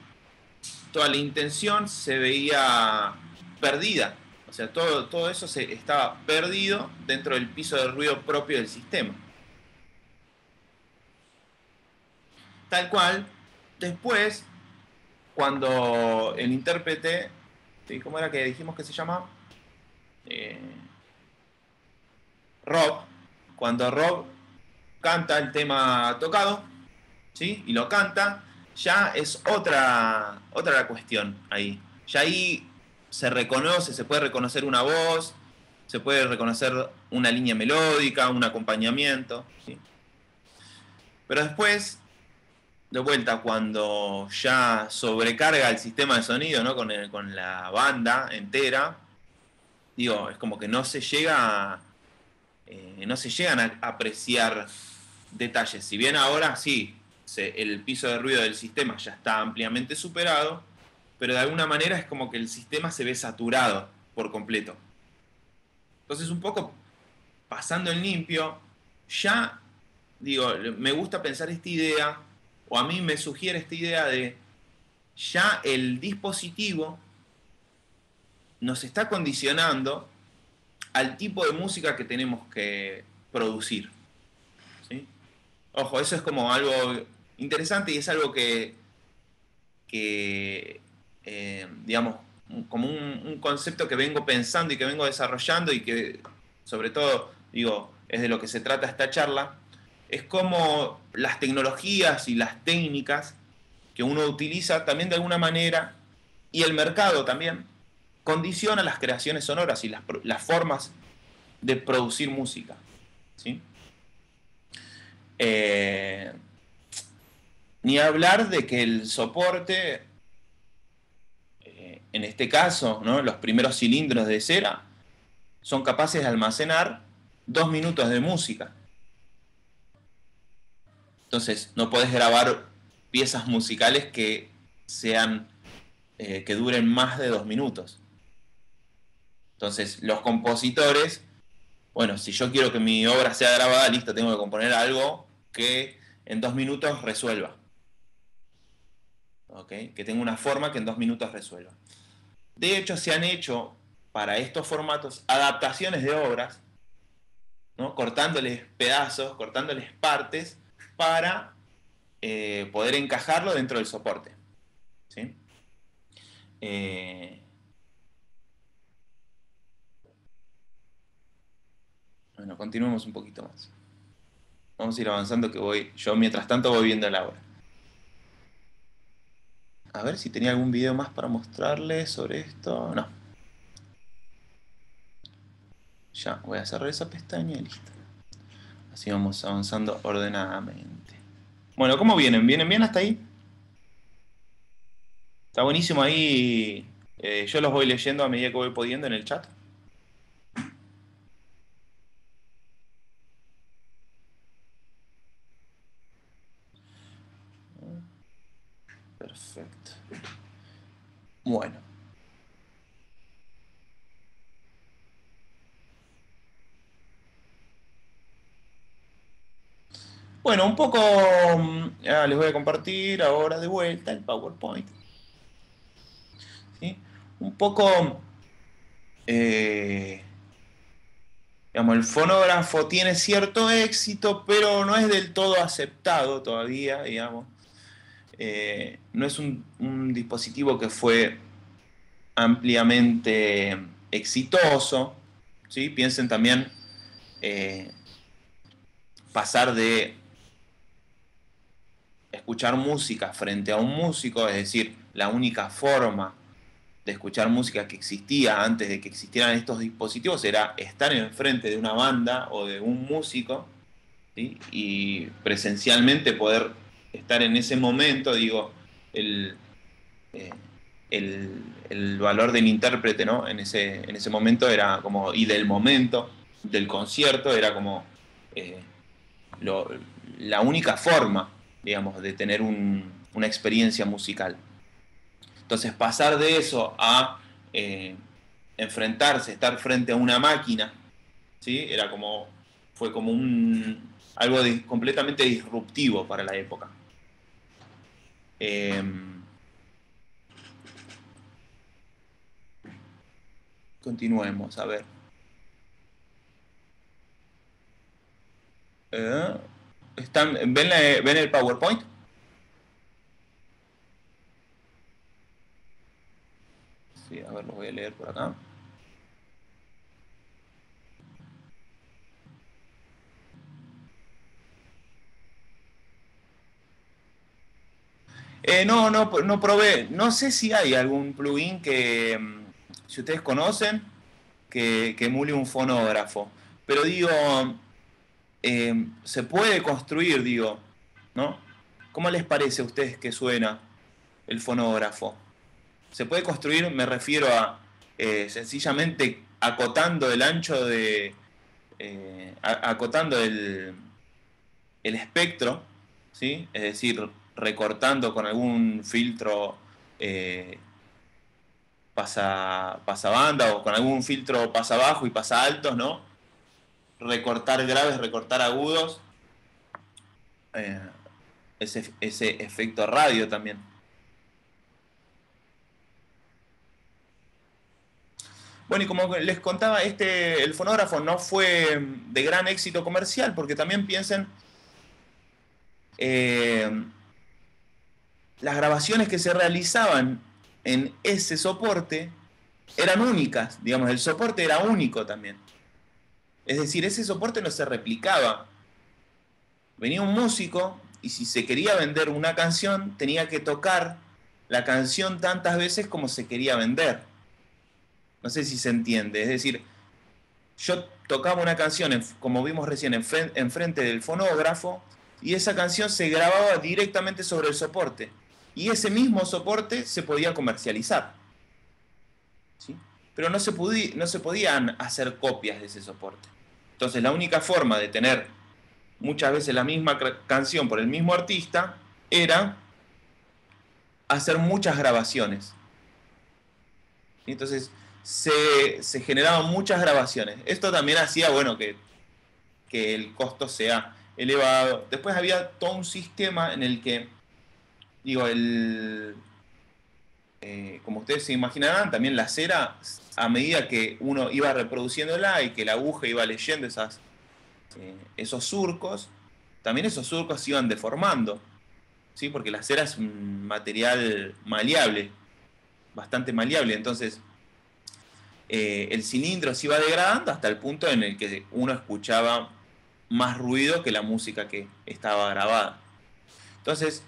toda la intención se veía perdida. O sea, todo eso estaba perdido dentro del piso de ruido propio del sistema. Tal cual, después, cuando el intérprete, ¿cómo era que dijimos que se llamaba? Rob, cuando Rob canta el tema tocado, ¿sí? Y lo canta, ya es otra la cuestión ahí. Ya ahí se puede reconocer una voz, se puede reconocer una línea melódica, un acompañamiento, ¿sí? Pero después, de vuelta, cuando ya sobrecarga el sistema de sonido, ¿no? con la banda entera, digo, es como que no se llegan a apreciar detalles. Si bien ahora sí, el piso de ruido del sistema ya está ampliamente superado, pero de alguna manera es como que el sistema se ve saturado por completo. Entonces, un poco pasando en limpio, ya, digo, me gusta pensar esta idea, o a mí me sugiere esta idea de ya el dispositivo nos está condicionando al tipo de música que tenemos que producir, ¿sí? Ojo, eso es como algo interesante y es algo que digamos, como un concepto que vengo pensando y que vengo desarrollando y que, sobre todo, digo, es de lo que se trata esta charla, es como las tecnologías y las técnicas que uno utiliza también de alguna manera, y el mercado también, condiciona las creaciones sonoras y las formas de producir música, ¿sí? Ni hablar de que el soporte, en este caso, ¿no? Los primeros cilindros de cera, son capaces de almacenar 2 minutos de música. Entonces, no podés grabar piezas musicales que duren más de 2 minutos. Entonces, los compositores, bueno, si yo quiero que mi obra sea grabada, listo, tengo que componer algo que en 2 minutos resuelva. ¿Ok? Que tenga una forma que en 2 minutos resuelva. De hecho, se han hecho para estos formatos adaptaciones de obras, ¿no? Cortándoles pedazos, cortándoles partes, para poder encajarlo dentro del soporte, ¿sí? Bueno, continuemos un poquito más. Vamos a ir avanzando, que yo mientras tanto voy viendo la obra. A ver si tenía algún video más para mostrarles sobre esto. No. Ya, voy a cerrar esa pestaña y listo. Así vamos avanzando ordenadamente. Bueno, ¿cómo vienen? ¿Vienen bien hasta ahí? Está buenísimo ahí. Yo los voy leyendo a medida que voy pudiendo en el chat. Perfecto. Bueno. Bueno, un poco les voy a compartir ahora de vuelta el PowerPoint. ¿Sí? Un poco, digamos, el fonógrafo tiene cierto éxito, pero no es del todo aceptado todavía, digamos. No es un dispositivo que fue ampliamente exitoso, ¿sí? Piensen también pasar de escuchar música frente a un músico, es decir, la única forma de escuchar música que existía antes de que existieran estos dispositivos era estar enfrente de una banda o de un músico, ¿sí? Y presencialmente poder estar en ese momento, digo, el valor del intérprete, ¿no? En ese momento era como, y del momento del concierto era como la única forma, digamos, de tener una experiencia musical. Entonces pasar de eso a enfrentarse, estar frente a una máquina, ¿sí? Fue como algo completamente disruptivo para la época. Continuemos, a ver. ¿Ven el PowerPoint? Sí, a ver, lo voy a leer por acá. No probé. No sé si hay algún plugin que, si ustedes conocen, que emule un fonógrafo. Pero digo, se puede construir, digo, ¿no? ¿Cómo les parece a ustedes que suena el fonógrafo? Se puede construir, me refiero a sencillamente acotando el ancho de... acotando el espectro, ¿sí? Es decir, recortando con algún filtro pasabanda o con algún filtro pasabajo y pasaltos, ¿no? Recortar graves, recortar agudos. Ese efecto radio también. Bueno, y como les contaba, el fonógrafo no fue de gran éxito comercial, porque también piensen, las grabaciones que se realizaban en ese soporte eran únicas, digamos, el soporte era único también. Es decir, ese soporte no se replicaba. Venía un músico y si se quería vender una canción, tenía que tocar la canción tantas veces como se quería vender. No sé si se entiende. Es decir, yo tocaba una canción, como vimos recién, enfrente del fonógrafo, y esa canción se grababa directamente sobre el soporte. Y ese mismo soporte se podía comercializar, ¿sí? Pero no se podían hacer copias de ese soporte. Entonces la única forma de tener muchas veces la misma canción por el mismo artista era hacer muchas grabaciones. ¿Sí? Entonces se generaban muchas grabaciones. Esto también hacía, bueno, que el costo sea elevado. Después había todo un sistema en el que, digo, como ustedes se imaginarán, también la cera, a medida que uno iba reproduciéndola y que la aguja iba leyendo esos surcos, también esos surcos se iban deformando, ¿sí? Porque la cera es un material maleable, bastante maleable. Entonces el cilindro se iba degradando hasta el punto en el que uno escuchaba más ruido que la música que estaba grabada. Entonces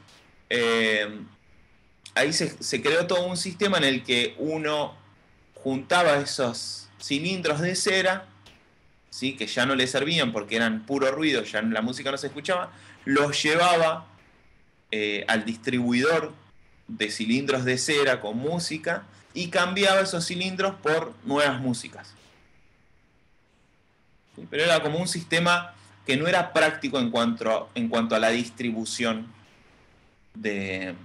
ahí se creó todo un sistema en el que uno juntaba esos cilindros de cera, ¿sí? Que ya no le servían porque eran puro ruido, ya la música no se escuchaba, los llevaba al distribuidor de cilindros de cera con música y cambiaba esos cilindros por nuevas músicas. ¿Sí? Pero era como un sistema que no era práctico en cuanto a la distribución del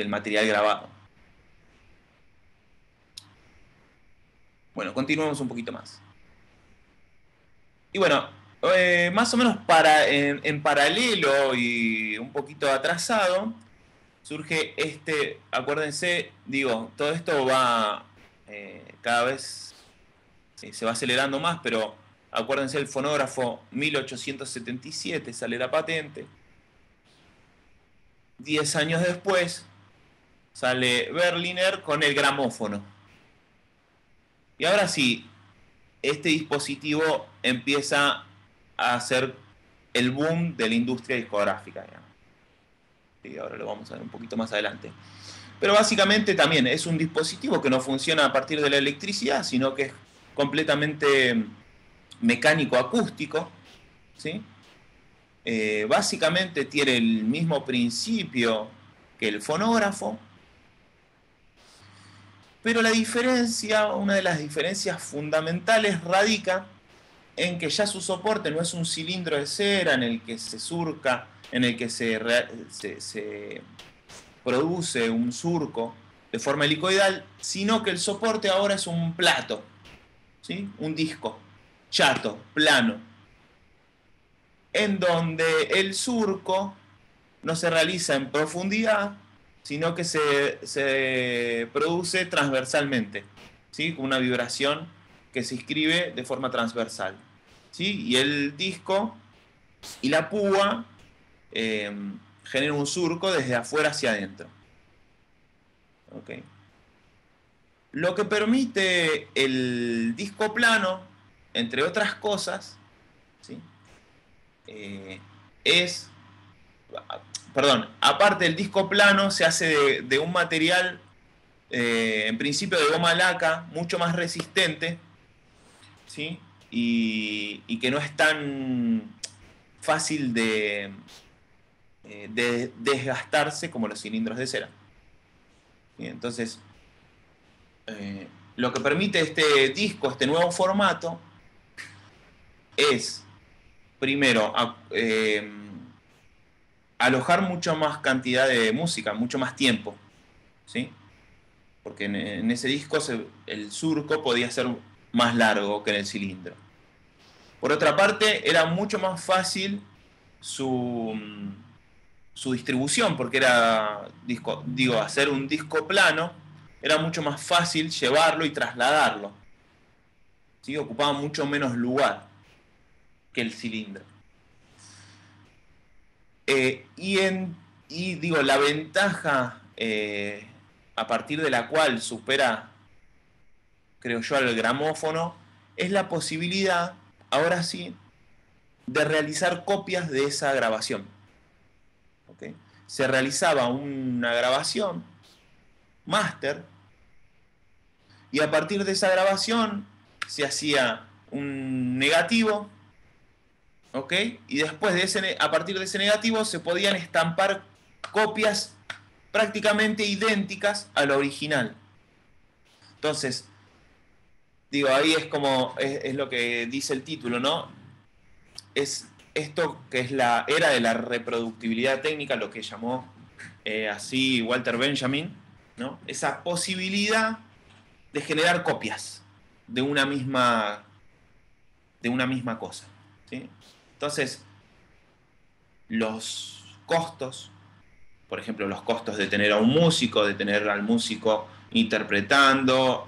material grabado. Bueno, continuemos un poquito más. Y bueno, más o menos en paralelo y un poquito atrasado, surge acuérdense, digo, todo esto va cada vez se va acelerando más, pero acuérdense el fonógrafo 1877, sale la patente. 10 años después sale Berliner con el gramófono. Y ahora sí, este dispositivo empieza a hacer el boom de la industria discográfica, digamos. Y ahora lo vamos a ver un poquito más adelante. Pero básicamente también es un dispositivo que no funciona a partir de la electricidad, sino que es completamente mecánico acústico, ¿sí? Básicamente tiene el mismo principio que el fonógrafo, pero la diferencia, una de las diferencias fundamentales radica en que ya su soporte no es un cilindro de cera en el que se surca, en el que se produce un surco de forma helicoidal, sino que el soporte ahora es un plato, ¿sí? Un disco chato, plano, en donde el surco no se realiza en profundidad, sino que se produce transversalmente, ¿sí? Con una vibración que se inscribe de forma transversal, ¿sí? Y el disco y la púa generan un surco desde afuera hacia adentro. ¿Okay? Lo que permite el disco plano, entre otras cosas, ¿sí? Aparte del disco plano, se hace de un material, en principio de goma laca, mucho más resistente, ¿sí? Y que no es tan fácil de desgastarse como los cilindros de cera. ¿Sí? Entonces, lo que permite este disco, este nuevo formato, es, primero, alojar mucho más cantidad de música, mucho más tiempo, ¿sí? Porque en ese disco el surco podía ser más largo que en el cilindro. Por otra parte, era mucho más fácil su distribución, porque era hacer un disco plano era mucho más fácil llevarlo y trasladarlo, ¿sí? Ocupaba mucho menos lugar que el cilindro. La ventaja a partir de la cual supera, creo yo, al gramófono, es la posibilidad, ahora sí, de realizar copias de esa grabación. ¿Okay? Se realizaba una grabación máster y a partir de esa grabación se hacía un negativo, ¿ok? Y después a partir de ese negativo se podían estampar copias prácticamente idénticas a lo original. Entonces, ahí es como es lo que dice el título, ¿no? Es esto que es la era de la reproductibilidad técnica, lo que llamó así Walter Benjamin, ¿no? Esa posibilidad de generar copias de una misma cosa, ¿sí? Entonces, los costos, por ejemplo, los costos de tener a un músico, de tener al músico interpretando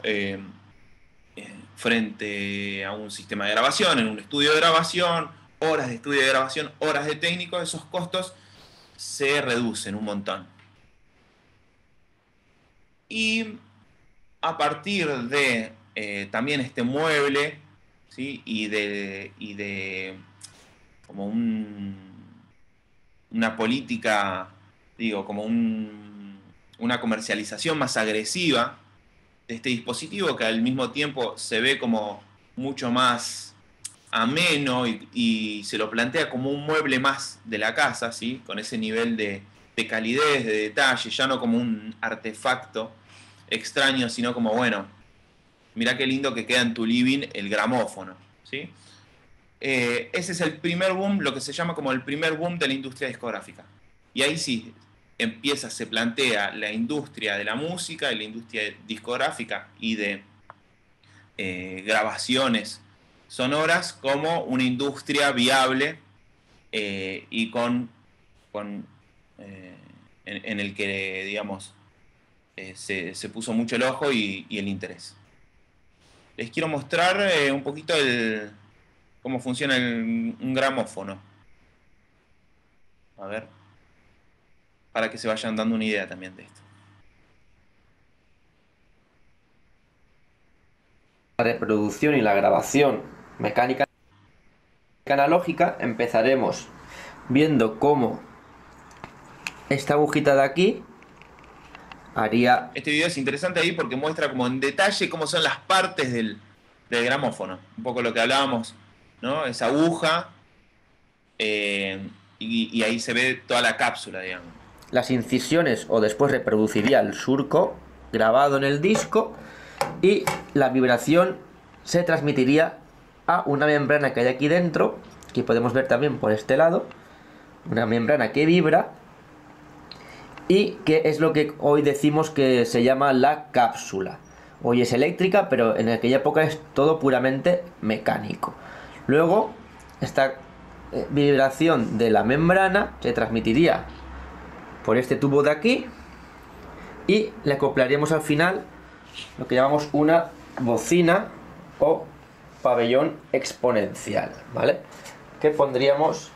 frente a un sistema de grabación, en un estudio de grabación, horas de estudio de grabación, horas de técnico, esos costos se reducen un montón. Y a partir de también este mueble, ¿sí? y de como una política, como una comercialización más agresiva de este dispositivo, que al mismo tiempo se ve como mucho más ameno y se lo plantea como un mueble más de la casa, ¿sí? Con ese nivel de calidez, de detalle, ya no como un artefacto extraño, sino como, bueno, mirá qué lindo que queda en tu living el gramófono, ¿sí? Ese es el primer boom, lo que se llama como el primer boom de la industria discográfica. Y ahí sí, se plantea la industria de la música, de la industria discográfica y de grabaciones sonoras como una industria viable y en el que, digamos, se puso mucho el ojo y el interés. Les quiero mostrar un poquito cómo funciona un gramófono. A ver, para que se vayan dando una idea también de esto. la reproducción y la grabación mecánica analógica, empezaremos viendo cómo esta agujita de aquí haría... Este video es interesante ahí porque muestra como en detalle cómo son las partes del gramófono. Un poco lo que hablábamos, ¿no? Esa aguja, y ahí se ve toda la cápsula, digamos. Las incisiones, o después reproduciría el surco grabado en el disco, y la vibración se transmitiría a una membrana que hay aquí dentro, que podemos ver también por este lado, una membrana que vibra, y que es lo que hoy decimos que se llama la cápsula. Hoy es eléctrica, pero en aquella época es todo puramente mecánico. Luego, esta vibración de la membrana se transmitiría por este tubo de aquí, y le acoplaríamos al final lo que llamamos una bocina o pabellón exponencial, ¿vale? Que pondríamos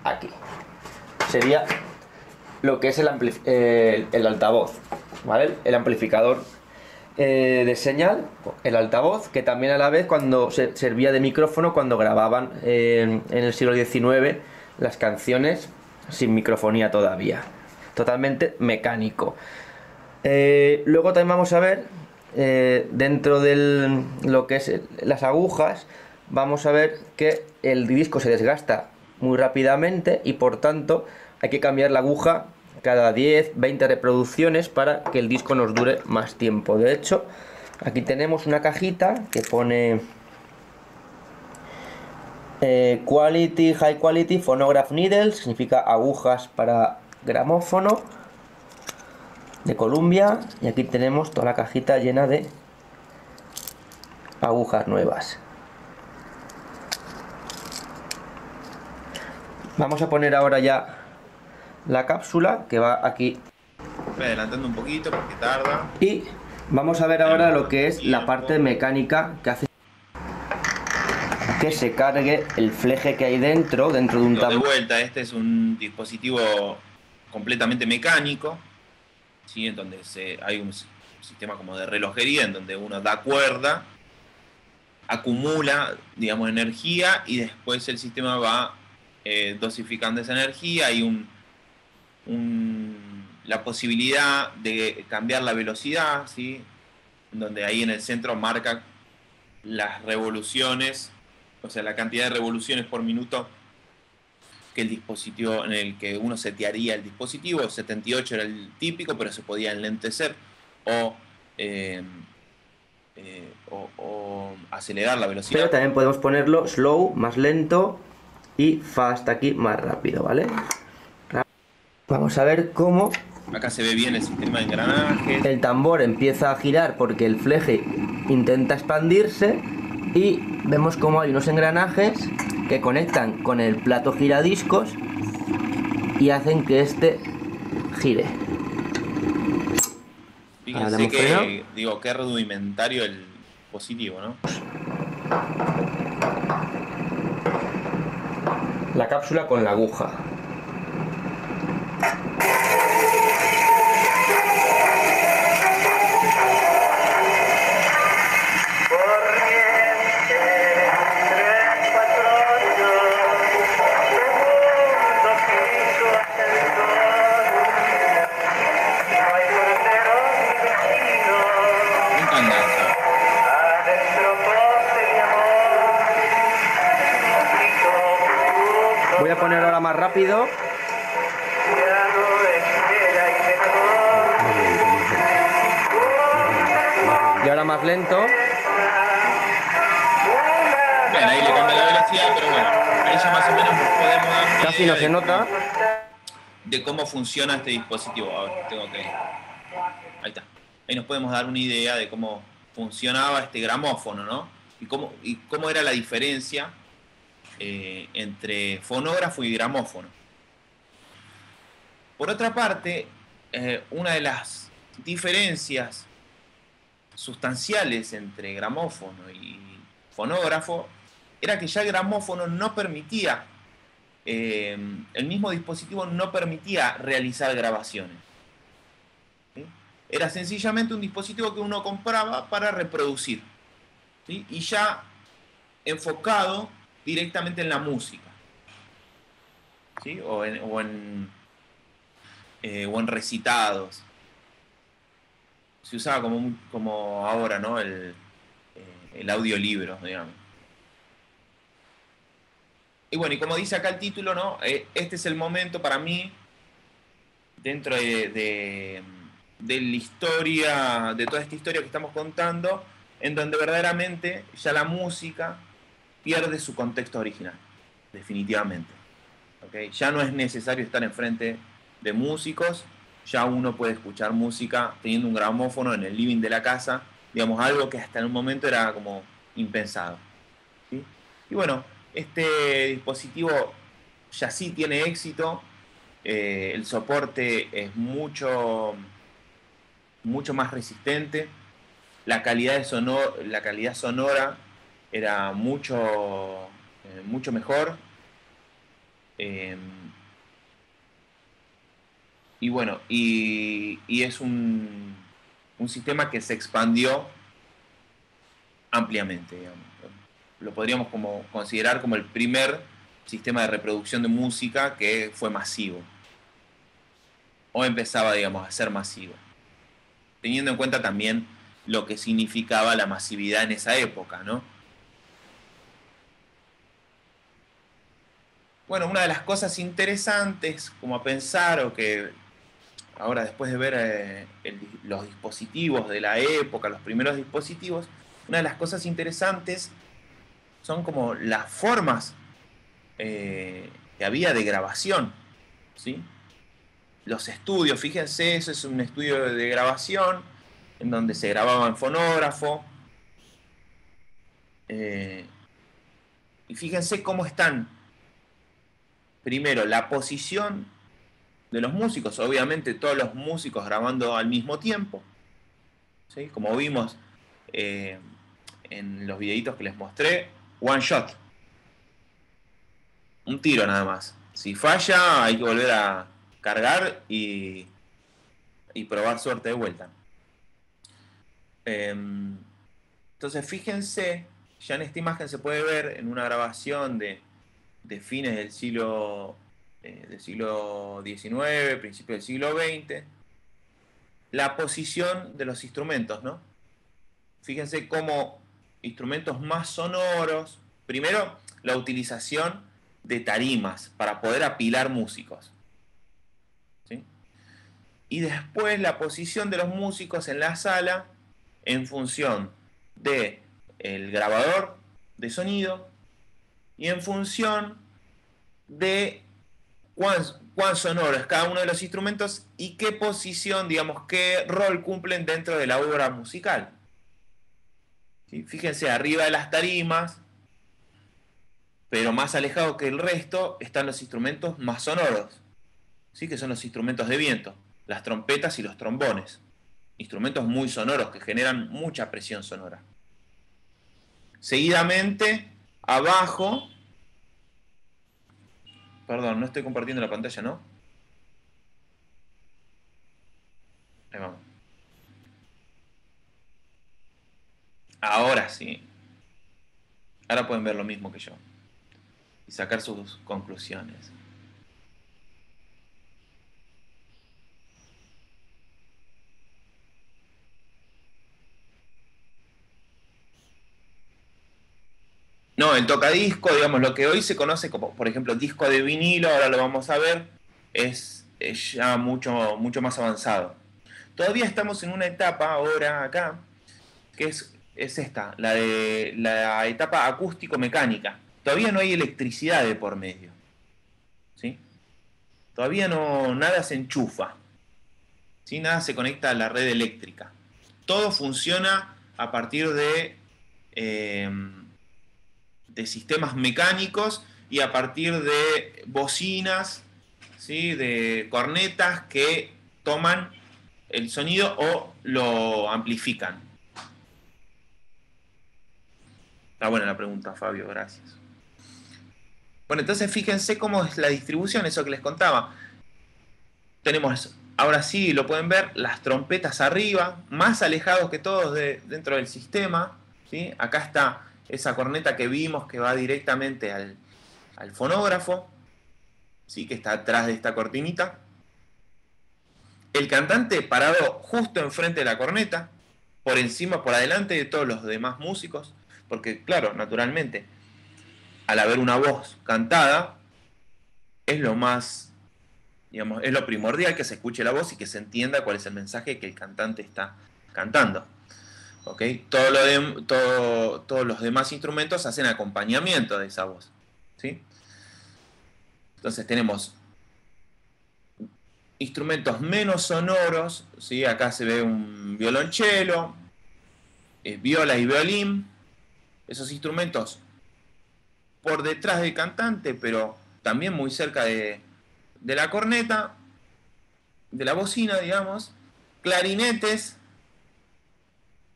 aquí. Sería lo que es el altavoz, ¿vale? El amplificador de señal, el altavoz, que también a la vez cuando servía de micrófono cuando grababan en el siglo XIX las canciones sin microfonía todavía, totalmente mecánico. Luego también vamos a ver dentro de lo que es las agujas, vamos a ver que el disco se desgasta muy rápidamente y por tanto hay que cambiar la aguja cada 10, 20 reproducciones para que el disco nos dure más tiempo. De hecho, aquí tenemos una cajita que pone Quality, High Quality Phonograph Needles, significa agujas para gramófono, de Columbia, y aquí tenemos toda la cajita llena de agujas nuevas. Vamos a poner ahora ya la cápsula que va aquí. Voy adelantando un poquito porque tarda. Y vamos a ver ahora lo que es la parte mecánica que hace que se cargue el fleje que hay dentro de un tambor. De vuelta, este es un dispositivo completamente mecánico, ¿sí? En donde hay un sistema como de relojería en donde uno da cuerda, acumula, digamos, energía y después el sistema va dosificando esa energía. Hay la posibilidad de cambiar la velocidad, ¿sí? Donde ahí en el centro marca las revoluciones, o sea, la cantidad de revoluciones por minuto que el dispositivo en el que uno setearía el dispositivo. 78 era el típico, pero se podía enlentecer o acelerar la velocidad. Pero también podemos ponerlo slow, más lento, y fast aquí, más rápido, ¿vale? Vamos a ver cómo... Acá se ve bien el sistema de engranajes. El tambor empieza a girar porque el fleje intenta expandirse, y vemos cómo hay unos engranajes que conectan con el plato giradiscos y hacen que este gire. Fíjense que, digo, qué rudimentario el dispositivo, ¿no? La cápsula con la aguja. Voy a poner ahora más rápido. Y ahora más lento. Bien, ahí le cambia la velocidad, pero bueno, ahí ya más o menos podemos dar una casi no se nota de cómo funciona este dispositivo. A ver, ahí está. Ahí nos podemos dar una idea de cómo funcionaba este gramófono, ¿no? Y cómo era la diferencia entre fonógrafo y gramófono. Por otra parte, una de las diferencias sustanciales entre gramófono y fonógrafo era que ya el gramófono no permitía, el mismo dispositivo no permitía realizar grabaciones. ¿Sí? Era sencillamente un dispositivo que uno compraba para reproducir. ¿sí? Y ya enfocado directamente en la música, ¿sí? o en recitados. Se usaba como ahora, ¿no? El audiolibro, digamos. Y bueno, y como dice acá el título, ¿no? Este es el momento para mí, dentro de la historia, de toda esta historia que estamos contando, en donde verdaderamente ya la música pierde su contexto original, definitivamente. ¿Okay? Ya no es necesario estar enfrente de músicos, ya uno puede escuchar música teniendo un gramófono en el living de la casa, digamos, algo que hasta en un momento era como impensado, ¿sí? Y bueno, este dispositivo ya sí tiene éxito, el soporte es mucho más resistente, la calidad sonora era mucho mejor, y bueno, y es un sistema que se expandió ampliamente, digamos. Lo podríamos considerar como el primer sistema de reproducción de música que fue masivo, o empezaba, digamos, a ser masivo, teniendo en cuenta también lo que significaba la masividad en esa época, ¿no? Bueno, una de las cosas interesantes como a pensar, o que ahora después de ver los dispositivos de la época, los primeros dispositivos, una de las cosas interesantes son como las formas que había de grabación, ¿sí? Los estudios, fíjense, eso es un estudio de grabación en donde se grababa en fonógrafo, y fíjense cómo están, primero, la posición de los músicos, obviamente todos los músicos grabando al mismo tiempo, ¿sí? Como vimos en los videitos que les mostré, one shot, un tiro nada más. Si falla hay que volver a cargar y probar suerte de vuelta. Entonces fíjense, ya en esta imagen se puede ver en una grabación de fines del siglo XIX, principios del siglo XX, la posición de los instrumentos, ¿no? Fíjense cómo instrumentos más sonoros, primero la utilización de tarimas para poder apilar músicos, ¿sí? Y después la posición de los músicos en la sala en función del grabador de sonido y en función de cuán sonoro es cada uno de los instrumentos y qué posición, digamos, qué rol cumplen dentro de la obra musical. ¿Sí? Fíjense, arriba de las tarimas, pero más alejado que el resto, están los instrumentos más sonoros, ¿sí? Que son los instrumentos de viento, las trompetas y los trombones. Instrumentos muy sonoros que generan mucha presión sonora. Seguidamente, abajo... Perdón, no estoy compartiendo la pantalla, ¿no? Ahí vamos. Ahora sí. Ahora pueden ver lo mismo que yo. Y sacar sus conclusiones. No, el tocadisco, digamos, lo que hoy se conoce como, por ejemplo, disco de vinilo, ahora lo vamos a ver, es ya mucho más avanzado. Todavía estamos en una etapa ahora acá, que es esta, la etapa acústico-mecánica. Todavía no hay electricidad de por medio, ¿sí? Todavía nada se enchufa, ¿sí? Nada se conecta a la red eléctrica. Todo funciona a partir de sistemas mecánicos y a partir de bocinas, ¿sí? De cornetas que toman el sonido o lo amplifican. Está buena la pregunta, Fabio, gracias. Bueno, entonces fíjense cómo es la distribución, eso que les contaba. Tenemos, ahora sí lo pueden ver, las trompetas arriba, más alejados que todos dentro del sistema, ¿sí? Acá está esa corneta que vimos que va directamente al fonógrafo, ¿sí? Que está atrás de esta cortinita. El cantante parado justo enfrente de la corneta, por encima, por adelante de todos los demás músicos, porque claro, naturalmente, al haber una voz cantada, es lo más, digamos, es lo primordial que se escuche la voz y que se entienda cuál es el mensaje que el cantante está cantando. ¿Okay? Todos los demás instrumentos hacen acompañamiento de esa voz, ¿sí? Entonces tenemos instrumentos menos sonoros, ¿sí? Acá se ve un violonchelo, viola y violín. Esos instrumentos por detrás del cantante, pero también muy cerca de la corneta, de la bocina, digamos. Clarinetes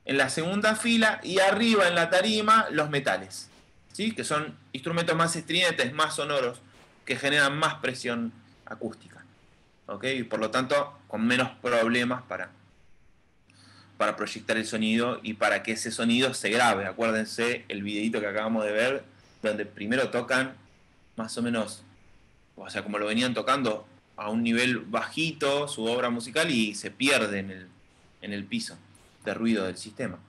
en la segunda fila y arriba en la tarima los metales, ¿sí? Que son instrumentos más estridentes, más sonoros, que generan más presión acústica, ¿ok? Y por lo tanto con menos problemas para proyectar el sonido y para que ese sonido se grabe. Acuérdense el videito que acabamos de ver, donde primero tocan más o menos, o sea, como lo venían tocando a un nivel bajito su obra musical y se pierde en el piso de ruido del sistema.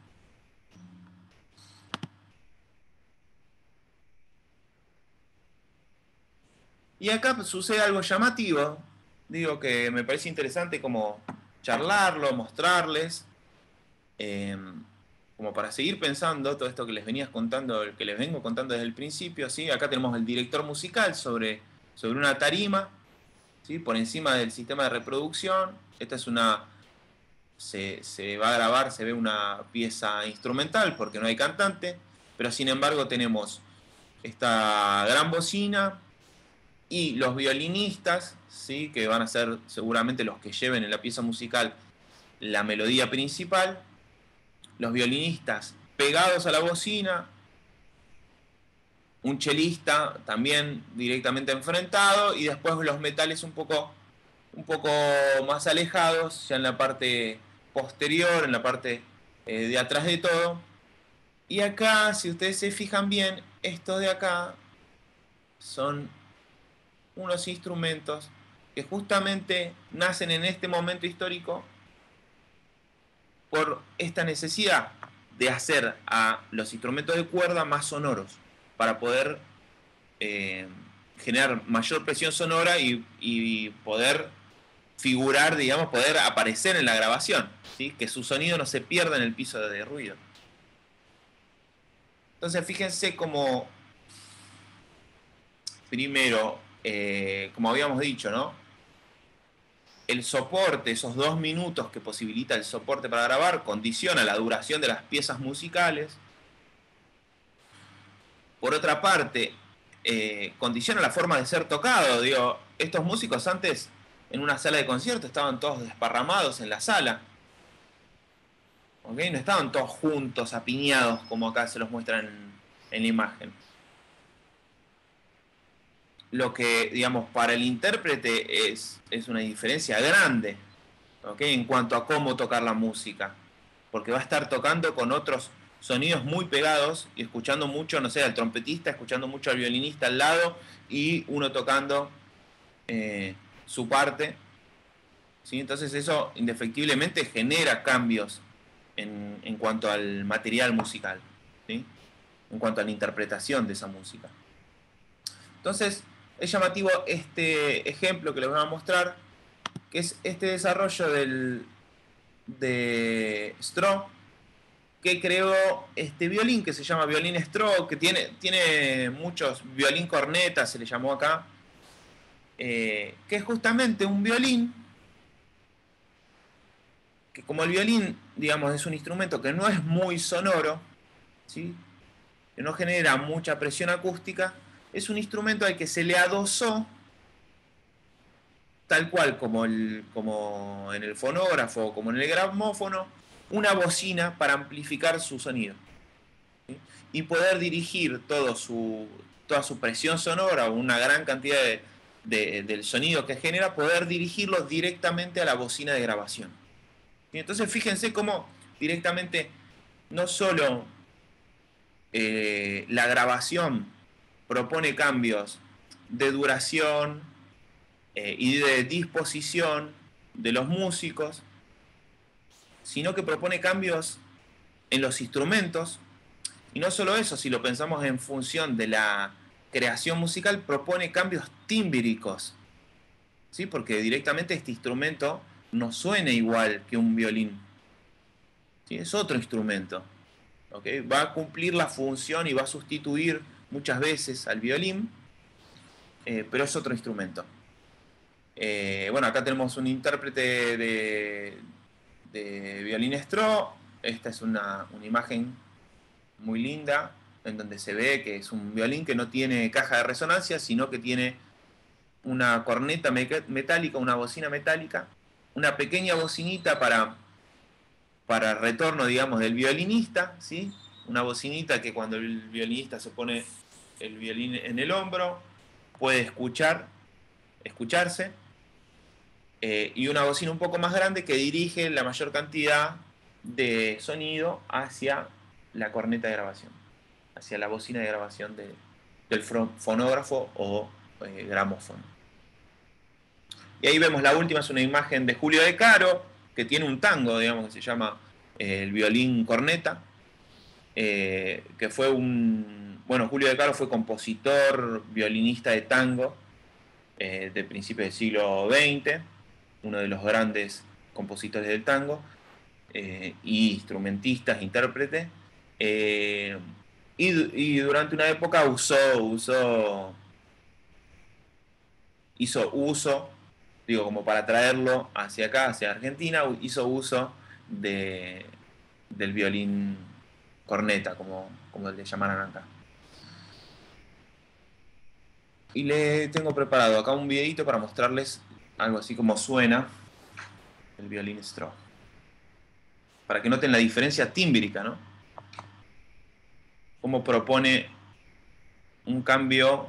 Y acá sucede algo llamativo, digo que me parece interesante como charlarlo, mostrarles, como para seguir pensando todo esto que les vengo contando desde el principio, ¿sí? Acá tenemos el director musical sobre una tarima, ¿sí? Por encima del sistema de reproducción. Esta es se va a grabar, se ve una pieza instrumental porque no hay cantante, pero sin embargo tenemos esta gran bocina y los violinistas, ¿sí? Que van a ser seguramente los que lleven en la pieza musical la melodía principal, los violinistas pegados a la bocina, un chelista también directamente enfrentado y después los metales un poco más alejados, ya en la parte posterior, en la parte de atrás de todo. Y acá, si ustedes se fijan bien, estos de acá son unos instrumentos que justamente nacen en este momento histórico por esta necesidad de hacer a los instrumentos de cuerda más sonoros, para poder generar mayor presión sonora y poder figurar, digamos, poder aparecer en la grabación, ¿sí? Que su sonido no se pierda en el piso de ruido. Entonces fíjense como primero, como habíamos dicho, ¿no? El soporte, esos 2 minutos que posibilita el soporte para grabar, condiciona la duración de las piezas musicales. Por otra parte, condiciona la forma de ser tocado. Digo, estos músicos antes en una sala de concierto estaban todos desparramados en la sala, ¿okay? No estaban todos juntos, apiñados como acá se los muestran en la imagen. Lo que, digamos, para el intérprete es una diferencia grande, ¿okay? En cuanto a cómo tocar la música, porque va a estar tocando con otros sonidos muy pegados y escuchando mucho, no sé, al trompetista, escuchando mucho al violinista al lado y uno tocando su parte, ¿sí? Entonces eso indefectiblemente genera cambios en cuanto al material musical, ¿sí? En cuanto a la interpretación de esa música. Entonces es llamativo este ejemplo que les voy a mostrar, que es este desarrollo de Stroh, que creó este violín que se llama violín Stroh, que tiene muchos violín corneta, se le llamó acá, que es justamente un violín que, como el violín, digamos, es un instrumento que no es muy sonoro, ¿sí? Que no genera mucha presión acústica, es un instrumento al que se le adosó, tal cual como en el fonógrafo, como en el gramófono, una bocina para amplificar su sonido, ¿sí? Y poder dirigir toda su presión sonora, una gran cantidad del sonido que genera, poder dirigirlo directamente a la bocina de grabación. Y entonces fíjense cómo directamente no solo la grabación propone cambios de duración y de disposición de los músicos, sino que propone cambios en los instrumentos. Y no solo eso, si lo pensamos en función de la creación musical, propone cambios tímbricos, ¿sí? Porque directamente este instrumento no suena igual que un violín, ¿sí? Es otro instrumento, ¿okay? Va a cumplir la función y va a sustituir muchas veces al violín, pero es otro instrumento. Bueno, acá tenemos un intérprete de violín Stroh. Esta es una imagen muy linda, en donde se ve que es un violín que no tiene caja de resonancia, sino que tiene una corneta metálica, una bocina metálica, una pequeña bocinita para retorno, digamos, del violinista, ¿sí? Una bocinita que cuando el violinista se pone el violín en el hombro, puede escucharse, y una bocina un poco más grande que dirige la mayor cantidad de sonido hacia la corneta de grabación, hacia la bocina de grabación del fonógrafo o gramófono. Y ahí vemos la última, es una imagen de Julio De Caro, que tiene un tango, digamos, que se llama el violín corneta, que fue bueno, Julio De Caro fue compositor, violinista de tango de principios del siglo XX, uno de los grandes compositores del tango, y instrumentista, intérprete, y durante una época hizo uso, digo, como para traerlo hacia acá, hacia Argentina, hizo uso del violín corneta, como le llamaran acá. Y le tengo preparado acá un videito para mostrarles algo así como suena el violín Stroh, para que noten la diferencia tímbrica, ¿no? Cómo propone un cambio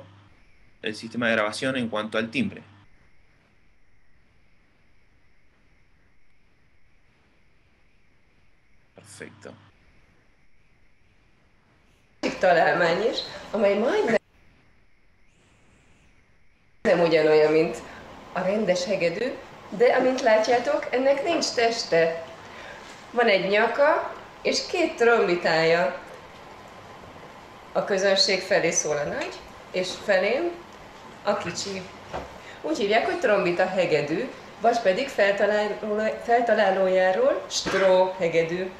el sistema de grabación en cuanto al timbre. Perfecto. Találmány is, amely majdnem nem ugyanolyan, mint a rendes hegedű, de amint látjátok, ennek nincs teste. Van egy nyaka és két trombitája. A közönség felé szól a nagy, és felém a kicsi. Úgy hívják, hogy trombita hegedű, vagy pedig feltalálójáról Stroh hegedű.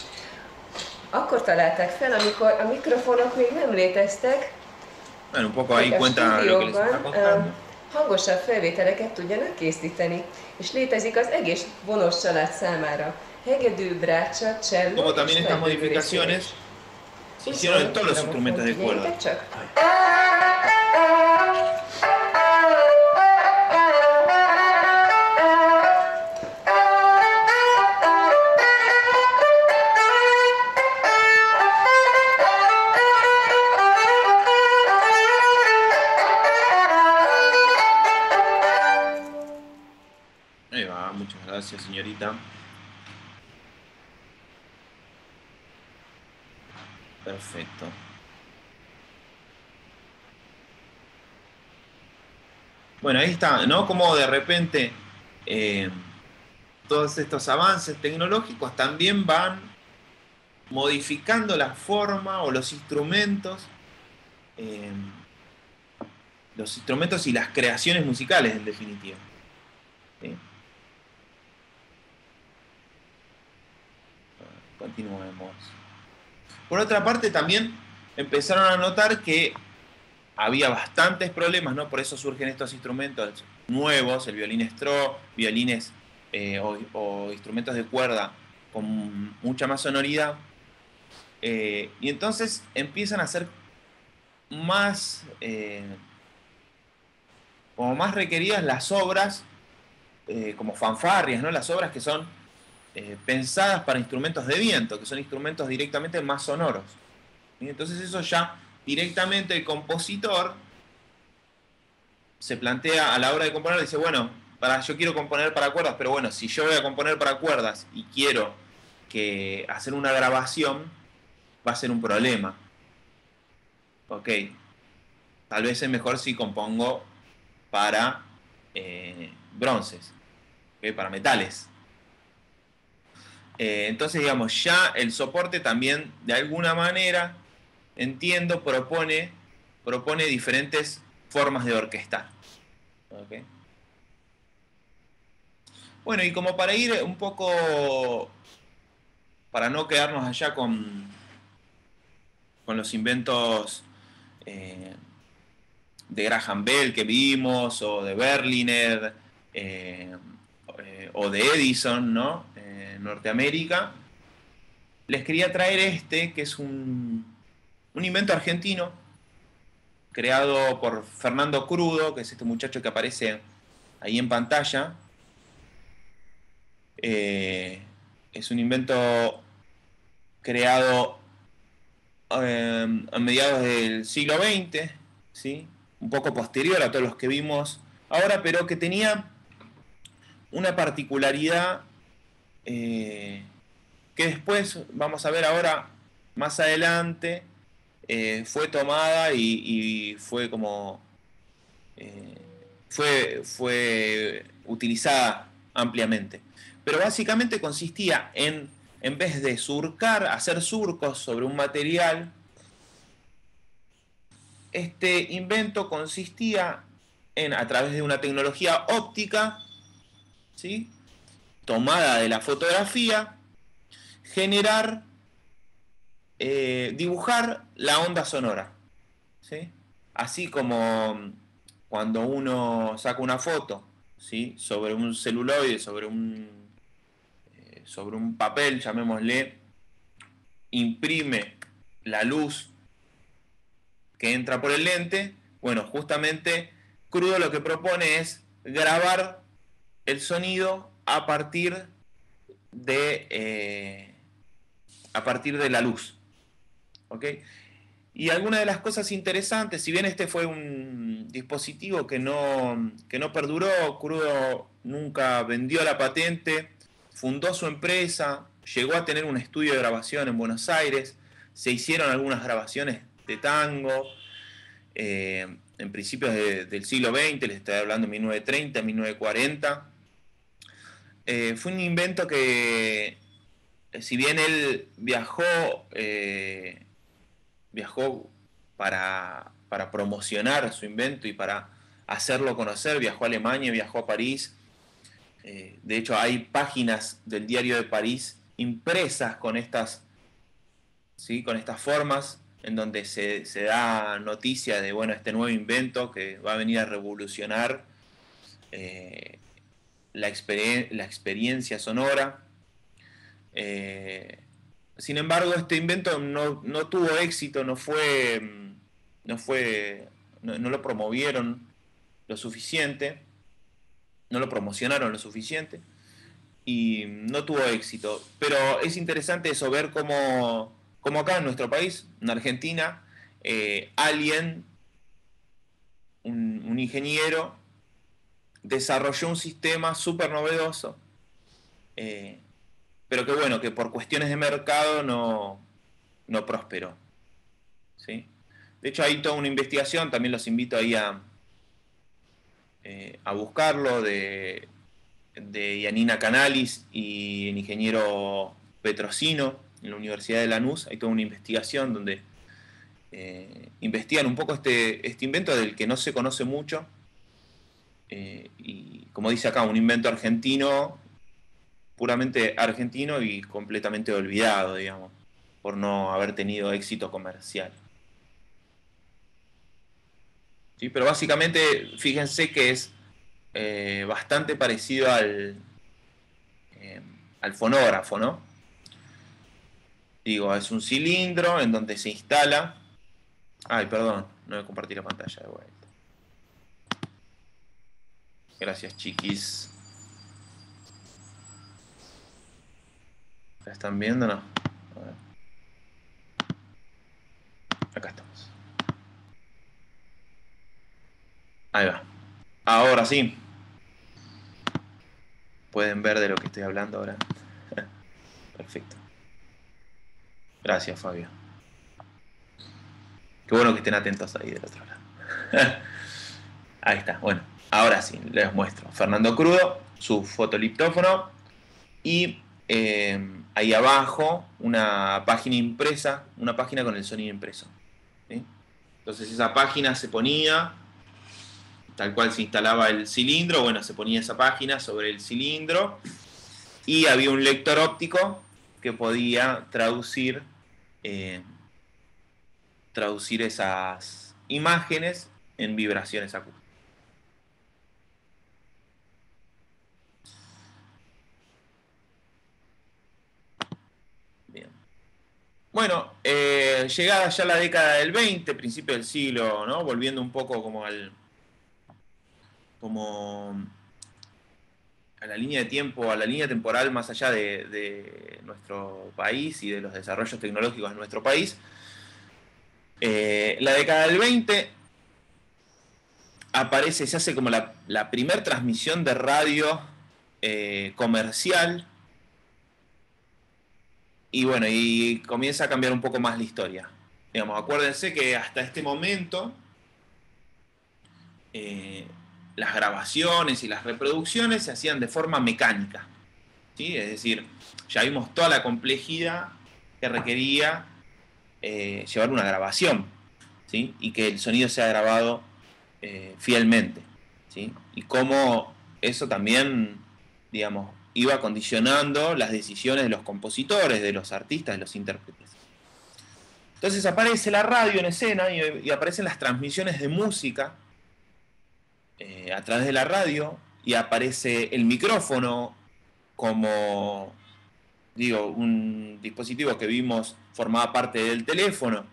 Akkor találták fel, amikor a mikrofonok még nem léteztek, un poco ahí cuenta lo que les está contando. Hangosabb felvételeket tudjanak készíteni, és létezik az egész vonos család számára. Hegedű, brácsa, cselló Como también és estas nagybőgő modificaciones se hicieron en todos los instrumentos de cuerda. Ahí va, muchas gracias, señorita. Perfecto. Bueno, ahí está, ¿no? Como de repente todos estos avances tecnológicos también van modificando la forma o los instrumentos y las creaciones musicales, en definitiva. ¿Sí? Continuemos. Por otra parte, también empezaron a notar que había bastantes problemas, ¿no? Por eso surgen estos instrumentos nuevos, el violín Stroh, violines o instrumentos de cuerda con mucha más sonoridad. Y entonces empiezan a ser más, como más requeridas las obras, como fanfarrias, ¿no? Las obras que son pensadas para instrumentos de viento, que son instrumentos directamente más sonoros. ¿Sí? Entonces eso ya directamente el compositor se plantea a la hora de componer, dice, bueno, yo quiero componer para cuerdas, pero bueno, si yo voy a componer para cuerdas y quiero hacer una grabación, va a ser un problema. ok, tal vez es mejor si compongo para bronces, ¿okay? Para metales. Entonces, digamos, ya el soporte también, de alguna manera, entiendo, propone diferentes formas de orquestar. ¿Okay? Bueno, y como para ir un poco, para no quedarnos allá con los inventos de Graham Bell que vimos, o de Berliner, o de Edison, ¿no? En Norteamérica, les quería traer este, que es un invento argentino, creado por Fernando Crudo, que es este muchacho que aparece ahí en pantalla. Es un invento creado a mediados del siglo XX, ¿sí? Un poco posterior a todos los que vimos ahora, pero que tenía una particularidad que después vamos a ver ahora más adelante, fue tomada y fue como fue utilizada ampliamente. Pero básicamente consistía en vez de surcar, hacer surcos sobre un material, este invento consistía en, a través de una tecnología óptica, ¿sí?, tomada de la fotografía, generar, dibujar la onda sonora, ¿sí? Así como cuando uno saca una foto, ¿sí?, sobre un celuloide, sobre un papel, llamémosle, imprime la luz que entra por el lente. Bueno, justamente Crudo lo que propone es grabar el sonido a partir de la luz. ¿Ok? Y algunas de las cosas interesantes, si bien este fue un dispositivo que no perduró, Crudo nunca vendió la patente, fundó su empresa, llegó a tener un estudio de grabación en Buenos Aires, se hicieron algunas grabaciones de tango, en principios del siglo XX, les estoy hablando de 1930, 1940. Fue un invento que, si bien él viajó para promocionar su invento y para hacerlo conocer, viajó a Alemania, viajó a París. De hecho, hay páginas del Diario de París impresas con estas, ¿sí?, con estas formas, en donde se da noticia de, bueno, este nuevo invento que va a venir a revolucionar la experiencia sonora. Sin embargo, este invento no tuvo éxito, no lo promovieron lo suficiente, no lo promocionaron lo suficiente y no tuvo éxito. Pero es interesante eso, ver cómo acá en nuestro país, en Argentina, alguien, un ingeniero, desarrolló un sistema súper novedoso, pero que bueno, que por cuestiones de mercado no prosperó, ¿sí? De hecho, hay toda una investigación, también los invito ahí a buscarlo, de Yanina Canalis y el ingeniero Petrosino en la Universidad de Lanús. Hay toda una investigación donde investigan un poco este invento del que no se conoce mucho, y como dice acá, un invento argentino, puramente argentino y completamente olvidado, digamos, por no haber tenido éxito comercial. ¿Sí? Pero básicamente, fíjense que es bastante parecido al fonógrafo, ¿no? Digo, es un cilindro en donde se instala... Ay, perdón, no voy a compartir la pantalla de vuelta. Gracias, chiquis. ¿La están viendo o no? A ver. Acá estamos. Ahí va. Ahora sí. Pueden ver de lo que estoy hablando ahora. Perfecto. Gracias, Fabio. Qué bueno que estén atentos ahí del otro lado. Ahí está, bueno, ahora sí, les muestro. Fernando Crudo, su fotoliptófono y ahí abajo una página impresa, una página con el sonido impreso. ¿Sí? Entonces esa página se ponía, tal cual se instalaba el cilindro, bueno, se ponía esa página sobre el cilindro y había un lector óptico que podía traducir esas imágenes en vibraciones acústicas. Bien. Bueno, llegada ya la década del 20, principio del siglo, ¿no? Volviendo un poco como a la línea de tiempo, a la línea temporal más allá de nuestro país y de los desarrollos tecnológicos en nuestro país. La década del 20 se hace como la primer transmisión de radio comercial y bueno, y comienza a cambiar un poco más la historia. Digamos, acuérdense que hasta este momento las grabaciones y las reproducciones se hacían de forma mecánica, ¿sí? Es decir, ya vimos toda la complejidad que requería llevar una grabación, ¿sí? Y que el sonido sea grabado fielmente, ¿sí? Y cómo eso también, digamos, iba condicionando las decisiones de los compositores, de los artistas, de los intérpretes. Entonces aparece la radio en escena y aparecen las transmisiones de música a través de la radio, y aparece el micrófono como, digo, un dispositivo que vimos formaba parte del teléfono,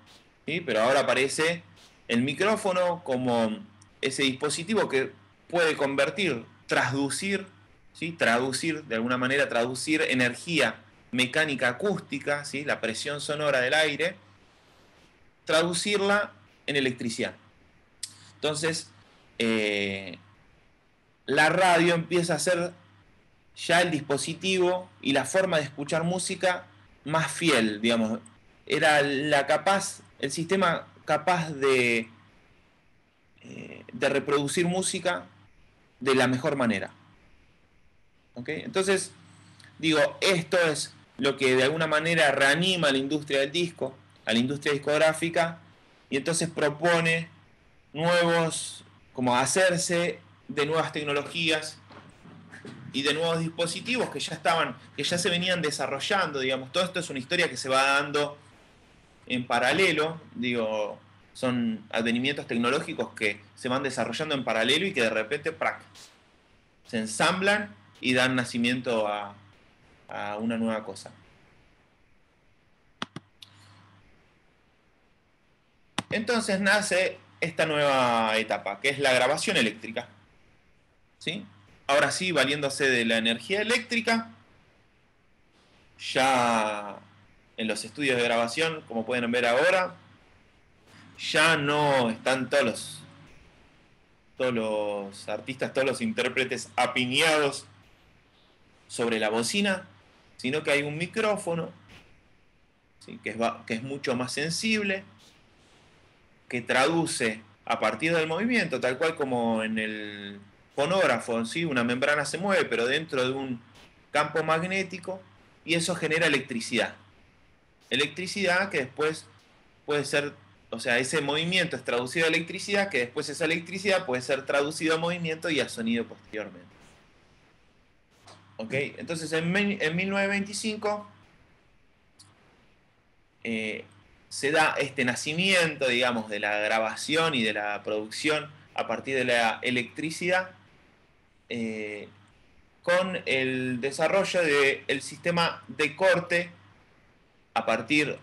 ¿sí? Pero ahora aparece el micrófono como ese dispositivo que puede traducir, ¿sí? Traducir, de alguna manera, traducir energía mecánica acústica, ¿sí? La presión sonora del aire, traducirla en electricidad. Entonces, la radio empieza a ser ya el dispositivo y la forma de escuchar música más fiel, digamos. Era el sistema capaz de reproducir música de la mejor manera. ¿Okay? Entonces, digo, esto es lo que de alguna manera reanima a la industria del disco, a la industria discográfica, y entonces propone como hacerse de nuevas tecnologías y de nuevos dispositivos que ya se venían desarrollando, digamos. Todo esto es una historia que se va dando en paralelo, digo, son advenimientos tecnológicos que se van desarrollando en paralelo y que de repente se ensamblan y dan nacimiento a una nueva cosa. Entonces nace esta nueva etapa, que es la grabación eléctrica, ¿sí? Ahora sí, valiéndose de la energía eléctrica, ya en los estudios de grabación, como pueden ver ahora, ya no están todos los artistas, todos los intérpretes apiñados sobre la bocina, sino que hay un micrófono, ¿sí? que es mucho más sensible, que traduce a partir del movimiento, tal cual como en el fonógrafo, ¿sí? Una membrana se mueve, pero dentro de un campo magnético, y eso genera electricidad. Electricidad que después puede ser, o sea, ese movimiento es traducido a electricidad, que después esa electricidad puede ser traducido a movimiento y a sonido posteriormente. ¿Ok? Entonces en 1925 se da este nacimiento, digamos, de la grabación y de la producción a partir de la electricidad, con el desarrollo del sistema de corte a partir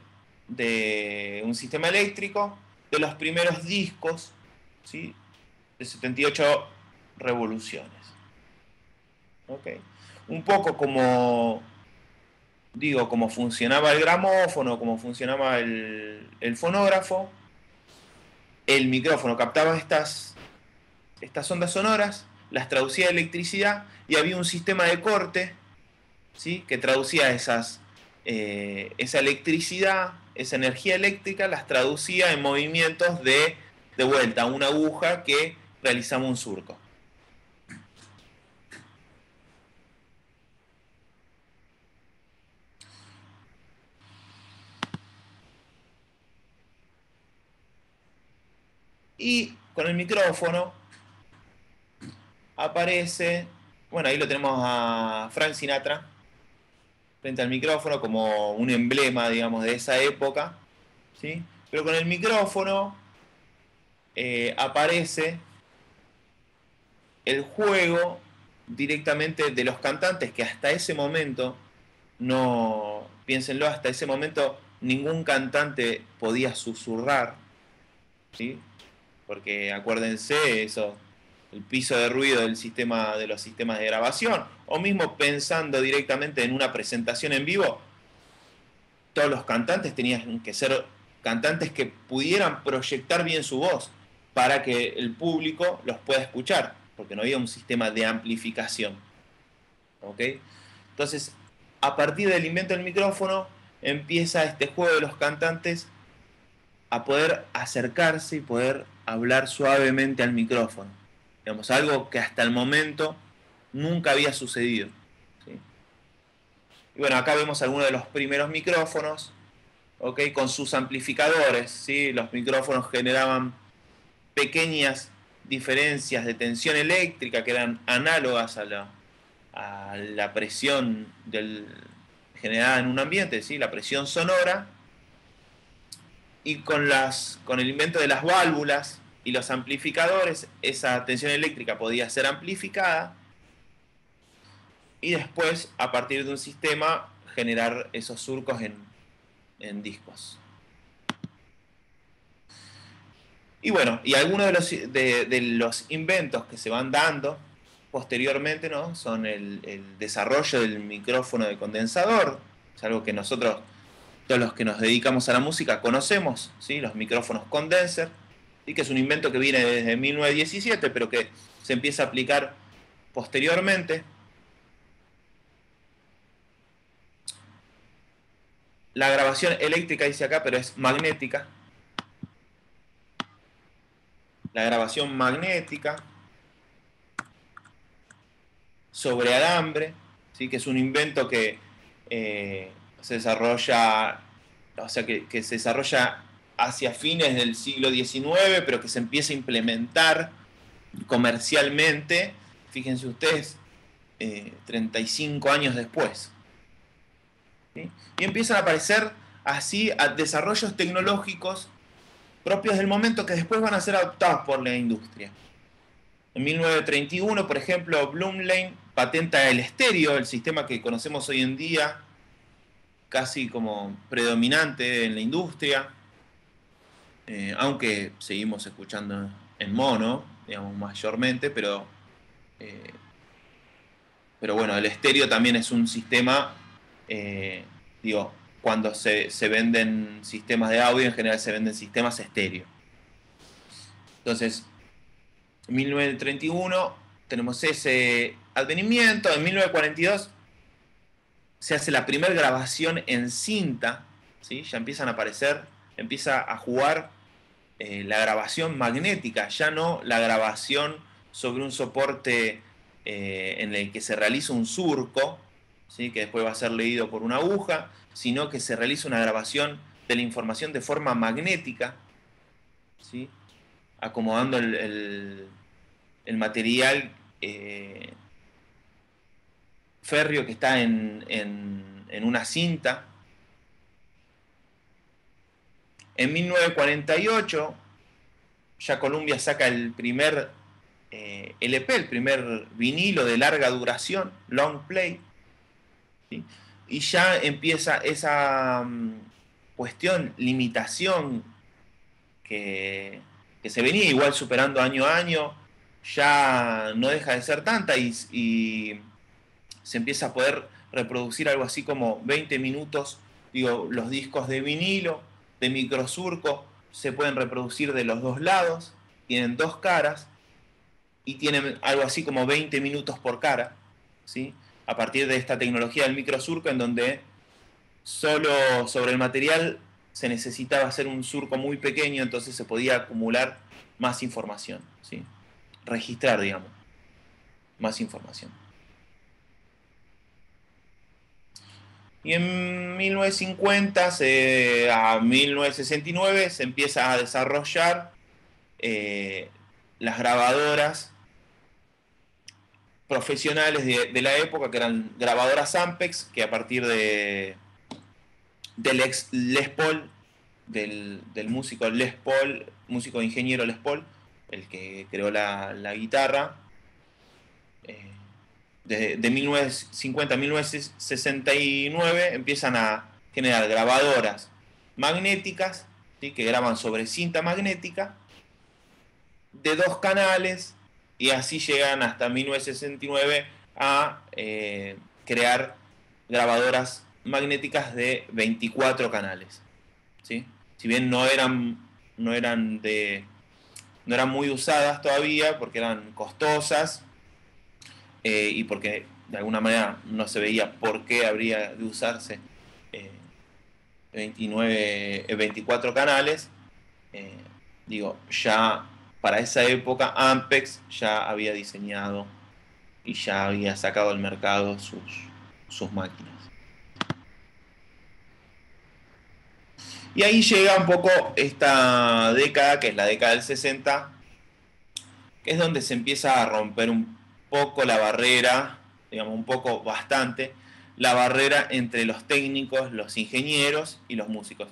de un sistema eléctrico, de los primeros discos, ¿sí? De 78 revoluciones. ¿Okay? Un poco como funcionaba el gramófono, como funcionaba el fonógrafo. El micrófono captaba estas ondas sonoras, las traducía a electricidad, y había un sistema de corte, ¿sí? Que traducía esas esa electricidad, esa energía eléctrica, las traducía en movimientos de vuelta a una aguja que realizaba un surco. Y con el micrófono aparece, bueno, ahí lo tenemos a Frank Sinatra frente al micrófono como un emblema, digamos, de esa época, ¿sí? Pero con el micrófono aparece el juego directamente de los cantantes, que hasta ese momento, no, piénsenlo, hasta ese momento ningún cantante podía susurrar, ¿sí? Porque acuérdense eso, el piso de ruido del sistema, de los sistemas de grabación, o mismo pensando directamente en una presentación en vivo, todos los cantantes tenían que ser cantantes que pudieran proyectar bien su voz para que el público los pueda escuchar, porque no había un sistema de amplificación. ¿Ok? Entonces, a partir del invento del micrófono, empieza este juego de los cantantes a poder acercarse y poder hablar suavemente al micrófono. Digamos, algo que hasta el momento nunca había sucedido, ¿sí? Y bueno, acá vemos algunos de los primeros micrófonos, ¿ok? Con sus amplificadores, ¿sí? Los micrófonos generaban pequeñas diferencias de tensión eléctrica que eran análogas a la presión generada en un ambiente, ¿sí? La presión sonora. Y con el invento de las válvulas y los amplificadores, esa tensión eléctrica podía ser amplificada y después, a partir de un sistema, generar esos surcos en discos. Y bueno, y algunos de los inventos que se van dando posteriormente, ¿no? Son el desarrollo del micrófono de condensador. Es algo que nosotros, todos los que nos dedicamos a la música, conocemos, ¿sí? Los micrófonos condenser, ¿sí? Que es un invento que viene desde 1917, pero que se empieza a aplicar posteriormente. La grabación eléctrica dice acá, pero es magnética. La grabación magnética sobre alambre, ¿sí? Que es un invento que se desarrolla, o sea, que se desarrolla hacia fines del siglo XIX, pero que se empieza a implementar comercialmente, fíjense ustedes, 35 años después. ¿Sí? Y empiezan a aparecer así desarrollos tecnológicos propios del momento que después van a ser adoptados por la industria. En 1931, por ejemplo, Blumlein patenta el estéreo, el sistema que conocemos hoy en día, casi como predominante en la industria, aunque seguimos escuchando en mono, digamos, mayormente, pero bueno, el estéreo también es un sistema, digo, cuando se venden sistemas de audio, en general se venden sistemas estéreo. Entonces, en 1931 tenemos ese advenimiento. En 1942 se hace la primera grabación en cinta, ¿sí? Ya empiezan a aparecer, empieza a jugar la grabación magnética, ya no la grabación sobre un soporte en el que se realiza un surco, ¿sí? Que después va a ser leído por una aguja, sino que se realiza una grabación de la información de forma magnética, ¿sí? Acomodando el material férreo que está en una cinta. En 1948 ya Columbia saca el primer LP, el primer vinilo de larga duración, long play, ¿sí? Y ya empieza esa limitación que se venía igual superando año a año, ya no deja de ser tanta y se empieza a poder reproducir algo así como 20 minutos, digo, los discos de vinilo, de microsurco, se pueden reproducir de los dos lados, tienen dos caras y tienen algo así como 20 minutos por cara, ¿sí? A partir de esta tecnología del microsurco, en donde solo sobre el material se necesitaba hacer un surco muy pequeño, entonces se podía acumular más información, ¿sí? Registrar, digamos, más información. Y en 1950 a 1969 se empieza a desarrollar las grabadoras profesionales de la época, que eran grabadoras Ampex, que a partir del ex Les Paul, del músico Les Paul, músico ingeniero Les Paul, el que creó la guitarra, de 1950 a 1969 empiezan a generar grabadoras magnéticas, ¿sí? Que graban sobre cinta magnética de 2 canales, y así llegan hasta 1969 a crear grabadoras magnéticas de 24 canales, ¿sí? Si bien no eran muy usadas todavía porque eran costosas, y porque de alguna manera no se veía por qué habría de usarse 24 canales, digo, ya para esa época Ampex ya había diseñado y ya había sacado al mercado sus máquinas. Y ahí llega un poco esta década, que es la década del 60, que es donde se empieza a romper un poco la barrera, digamos un poco, bastante, la barrera entre los técnicos, los ingenieros y los músicos.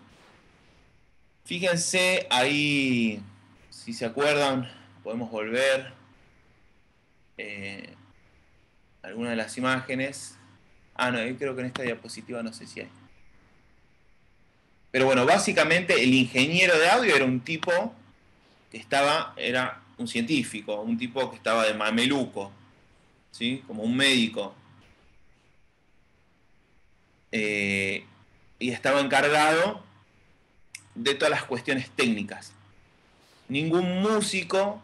Fíjense ahí, si se acuerdan, podemos volver algunas de las imágenes. No, yo creo que en esta diapositiva no sé si hay. Pero bueno, básicamente el ingeniero de audio era un tipo que era un científico, un tipo que estaba de mameluco, ¿sí? Como un médico. Y estaba encargado de todas las cuestiones técnicas. Ningún músico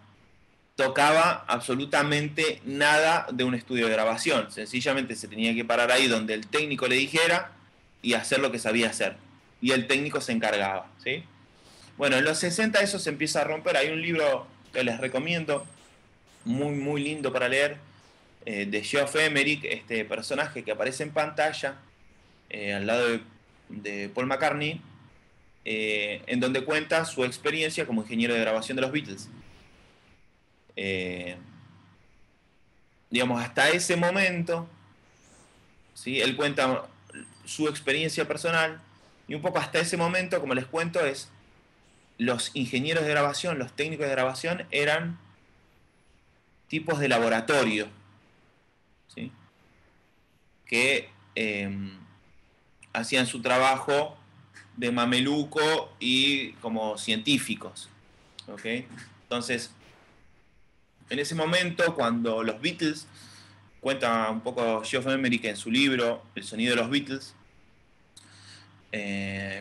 tocaba absolutamente nada de un estudio de grabación. Sencillamente se tenía que parar ahí donde el técnico le dijera y hacer lo que sabía hacer. Y el técnico se encargaba, ¿sí? Bueno, en los 60 eso se empieza a romper. Hay un libro que les recomiendo, muy, muy lindo para leer, de Geoff Emerick, este personaje que aparece en pantalla, al lado de Paul McCartney, en donde cuenta su experiencia como ingeniero de grabación de los Beatles. Digamos, hasta ese momento, ¿sí? Él cuenta su experiencia personal, y un poco hasta ese momento, como les cuento, los ingenieros de grabación, los técnicos de grabación eran tipos de laboratorio, ¿sí? Que hacían su trabajo de mameluco y como científicos, ¿ok? Entonces, en ese momento, cuando los Beatles, cuenta un poco Geoff Emerick en su libro El sonido de los Beatles,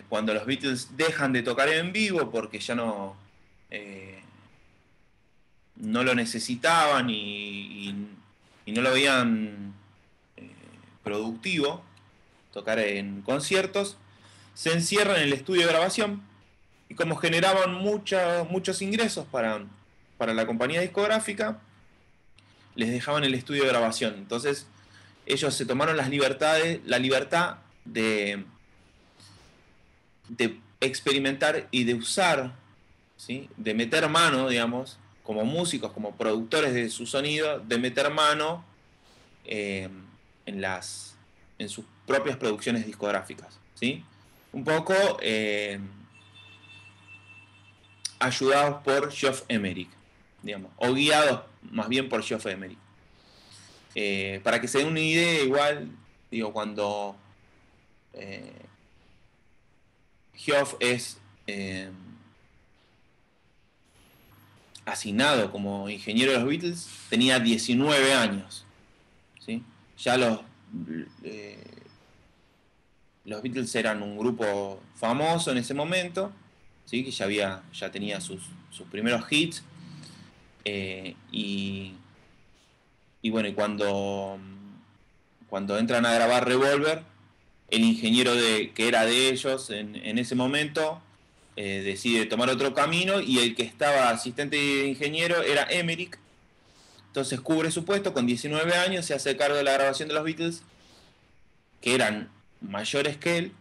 cuando los Beatles dejan de tocar en vivo porque ya no lo necesitaban y no lo veían productivo tocar en conciertos, se encierran en el estudio de grabación, y como generaban muchos ingresos para la compañía discográfica, les dejaban el estudio de grabación. Entonces ellos se tomaron la libertad de experimentar y de usar, ¿sí? De meter mano, digamos, como músicos, como productores de su sonido, de meter mano en sus propias producciones discográficas, ¿sí? Un poco ayudados por Geoff Emerick, digamos, o guiados más bien por Geoff Emerick. Para que se den una idea, igual, digo, cuando Geoff es asignado como ingeniero de los Beatles, tenía 19 años, ¿sí? Ya los Beatles eran un grupo famoso en ese momento, ¿sí? Que ya tenía sus primeros hits, y bueno, y cuando entran a grabar Revolver, el ingeniero que era de ellos en ese momento decide tomar otro camino, y el que estaba asistente de ingeniero era Emmerich. Entonces cubre su puesto, con 19 años se hace cargo de la grabación de los Beatles, que eran mayores que él,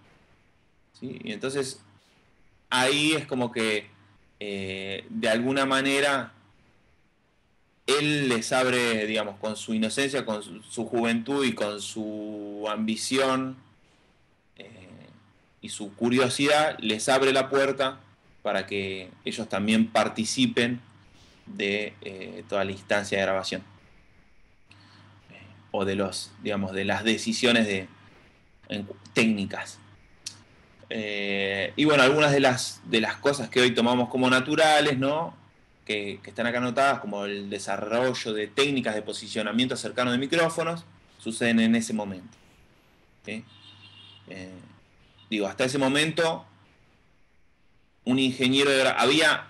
¿sí? Y entonces ahí es como que de alguna manera él les abre, digamos, con su inocencia, con su juventud y con su ambición y su curiosidad, les abre la puerta para que ellos también participen de toda la instancia de grabación, o de de las decisiones técnicas. Y bueno, algunas de las cosas que hoy tomamos como naturales, ¿no?, que están acá anotadas, como el desarrollo de técnicas de posicionamiento cercano de micrófonos, suceden en ese momento, ¿sí? Hasta ese momento, un ingeniero había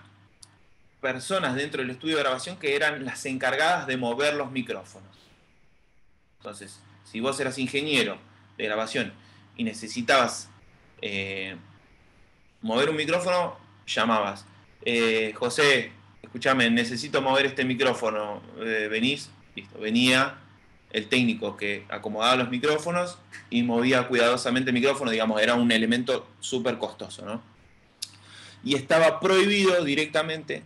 personas dentro del estudio de grabación que eran las encargadas de mover los micrófonos. Entonces, si vos eras ingeniero de grabación y necesitabas mover un micrófono, llamabas: José, escúchame, necesito mover este micrófono, ¿venís? Listo, venía el técnico que acomodaba los micrófonos y movía cuidadosamente el micrófono, digamos, era un elemento súper costoso, ¿no? Y estaba prohibido directamente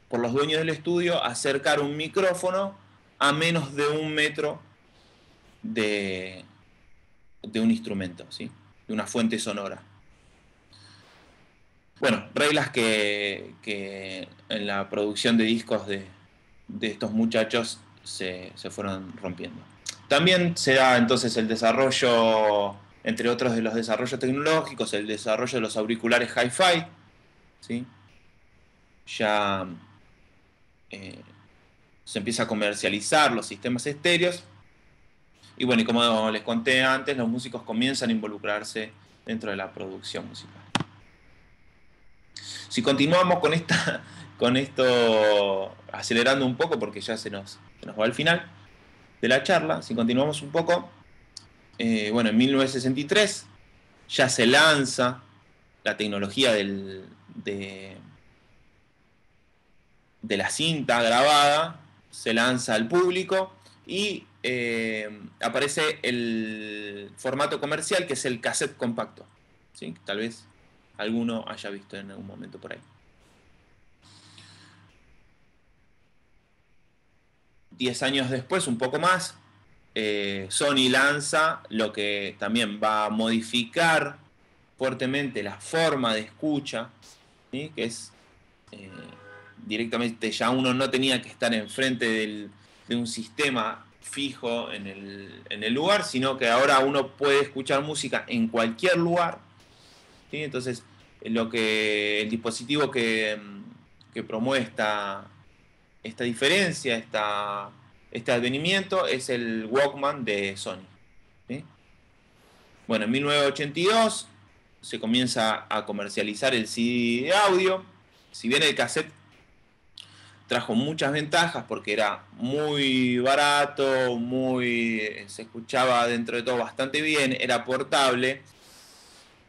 por los dueños del estudio acercar un micrófono a menos de 1 metro de un instrumento, ¿sí?, de una fuente sonora. Bueno, reglas que en la producción de discos de estos muchachos se fueron rompiendo. También se da entonces el desarrollo, entre otros de los desarrollos tecnológicos, el desarrollo de los auriculares hi-fi, ¿sí? Ya se empieza a comercializar los sistemas estéreos, y bueno, y como les conté antes, los músicos comienzan a involucrarse dentro de la producción musical. Si continuamos con esto, acelerando un poco porque ya se nos va al final de la charla, si continuamos un poco, bueno, en 1963 ya se lanza la tecnología de la cinta grabada, se lanza al público y aparece el formato comercial, que es el cassette compacto, ¿sí? Tal vez alguno haya visto en algún momento por ahí. 10 años después, un poco más, Sony lanza lo que también va a modificar fuertemente la forma de escucha, ¿sí?, que es directamente, ya uno no tenía que estar enfrente de un sistema fijo en el lugar, sino que ahora uno puede escuchar música en cualquier lugar, ¿sí? Entonces, el dispositivo que promueve esta diferencia, este advenimiento, es el Walkman de Sony, ¿sí? Bueno, en 1982 se comienza a comercializar el CD de audio. Si bien el cassette trajo muchas ventajas porque era muy barato, se escuchaba dentro de todo bastante bien, era portable,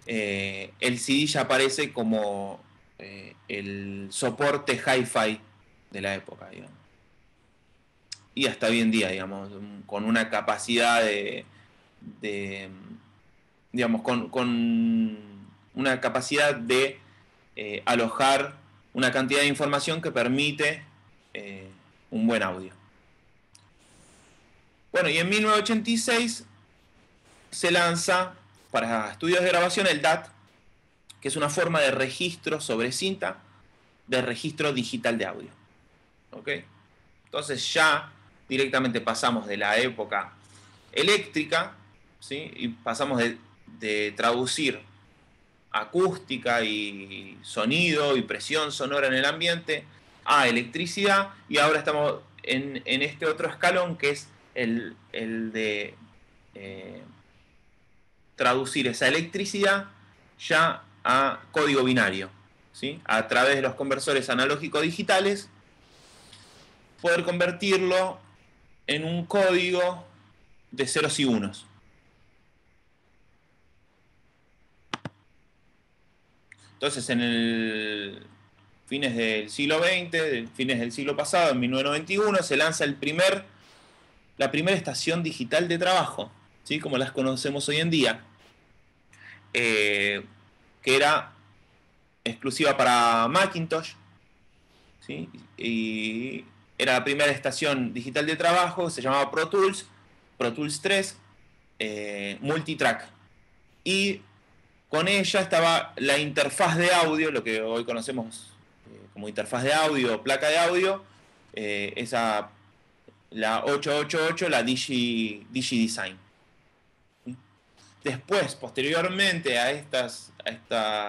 el CD ya aparece como el soporte hi-fi de la época, digamos. Y hasta hoy en día, digamos, con una capacidad digamos, con una capacidad de alojar una cantidad de información que permite un buen audio. Bueno, y en 1986 se lanza para estudios de grabación el DAT, que es una forma de registro sobre cinta, de registro digital de audio. ¿Ok? Entonces ya directamente pasamos de la época eléctrica, ¿sí?, y pasamos de traducir acústica y sonido y presión sonora en el ambiente a electricidad, y ahora estamos en este otro escalón, que es el de traducir esa electricidad ya a código binario, ¿sí?, a través de los conversores analógico digitales, poder convertirlo en un código de ceros y unos. Entonces, en el fines del siglo XX, fines del siglo pasado, en 1991, se lanza la primera estación digital de trabajo, ¿sí? Como las conocemos hoy en día, que era exclusiva para Macintosh, ¿sí? Y era la primera estación digital de trabajo, se llamaba Pro Tools 3, multitrack. Y con ella estaba la interfaz de audio, lo que hoy conocemos como interfaz de audio, placa de audio, la 888, la DigiDesign. Después, posteriormente a estos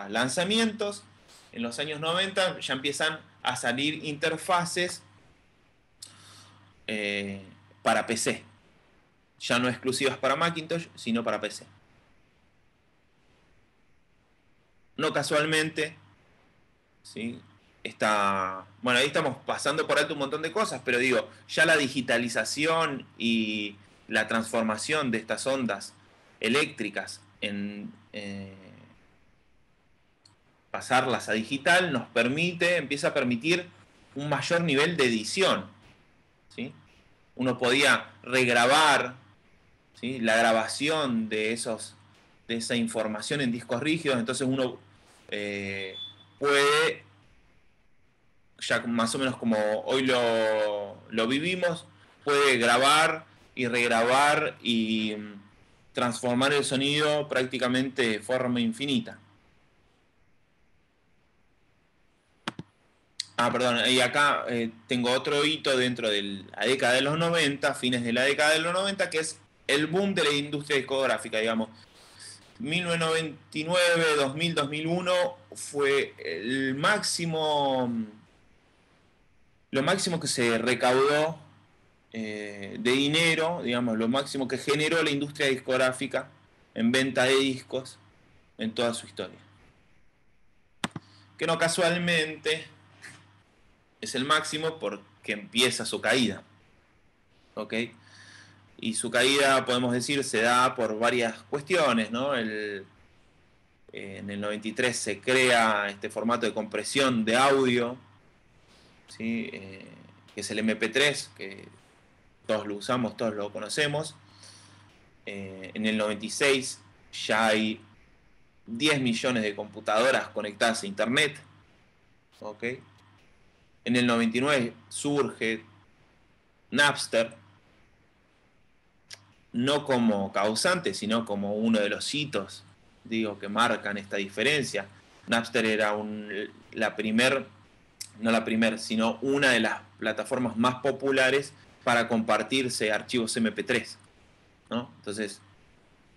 lanzamientos, en los años 90 ya empiezan a salir interfaces para PC. Ya no exclusivas para Macintosh, sino para PC. No casualmente, ¿sí? Bueno, ahí estamos pasando por alto un montón de cosas, pero digo, ya la digitalización y la transformación de estas ondas eléctricas en pasarlas a digital empieza a permitir un mayor nivel de edición, ¿sí? Uno podía regrabar, ¿sí?, la grabación de esa información en discos rígidos, entonces uno puede, ya más o menos como hoy lo vivimos, puede grabar y regrabar y transformar el sonido prácticamente de forma infinita. Perdón, y acá tengo otro hito dentro de la década de los 90, fines de la década de los 90, que es el boom de la industria discográfica, digamos. 1999, 2000, 2001 fue lo máximo que se recaudó de dinero, digamos, lo máximo que generó la industria discográfica en venta de discos en toda su historia. Que no casualmente es el máximo porque empieza su caída, ¿ok? Y su caída, podemos decir, se da por varias cuestiones, ¿no? En el 93 se crea este formato de compresión de audio, ¿sí? Que es el MP3, que todos lo usamos, todos lo conocemos. En el 96 ya hay 10 millones de computadoras conectadas a Internet, ¿ok? En el 99 surge Napster, no como causante, sino como uno de los hitos, digo, que marcan esta diferencia. Napster era sino una de las plataformas más populares para compartirse archivos MP3, ¿no? Entonces,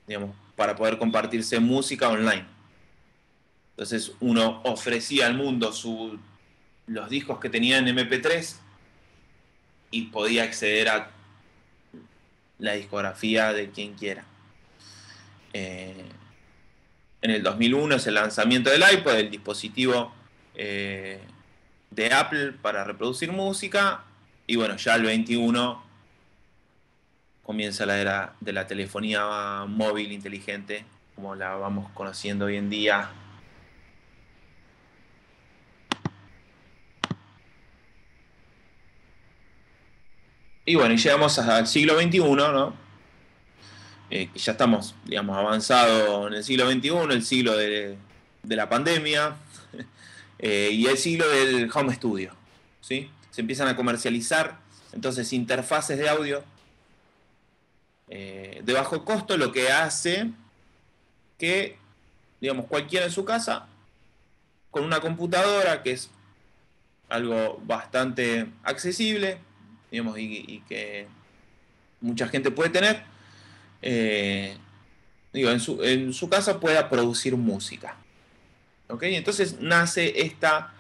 digamos, para poder compartirse música online. Entonces uno ofrecía al mundo los discos que tenía en MP3 y podía acceder a la discografía de quien quiera. En el 2001 es el lanzamiento del iPod, el dispositivo de Apple para reproducir música, y bueno, ya el 21 comienza la era de la telefonía móvil inteligente, como la vamos conociendo hoy en día. Y bueno, y llegamos al siglo XXI, ¿no? Que ya estamos, digamos, avanzados en el siglo XXI, el siglo de la pandemia, y el siglo del home studio, ¿sí? Se empiezan a comercializar, entonces, interfaces de audio de bajo costo, lo que hace que, digamos, cualquiera en su casa, con una computadora, que es algo bastante accesible, digamos, y que mucha gente puede tener, en su casa pueda producir música, ¿ok? Entonces nace esta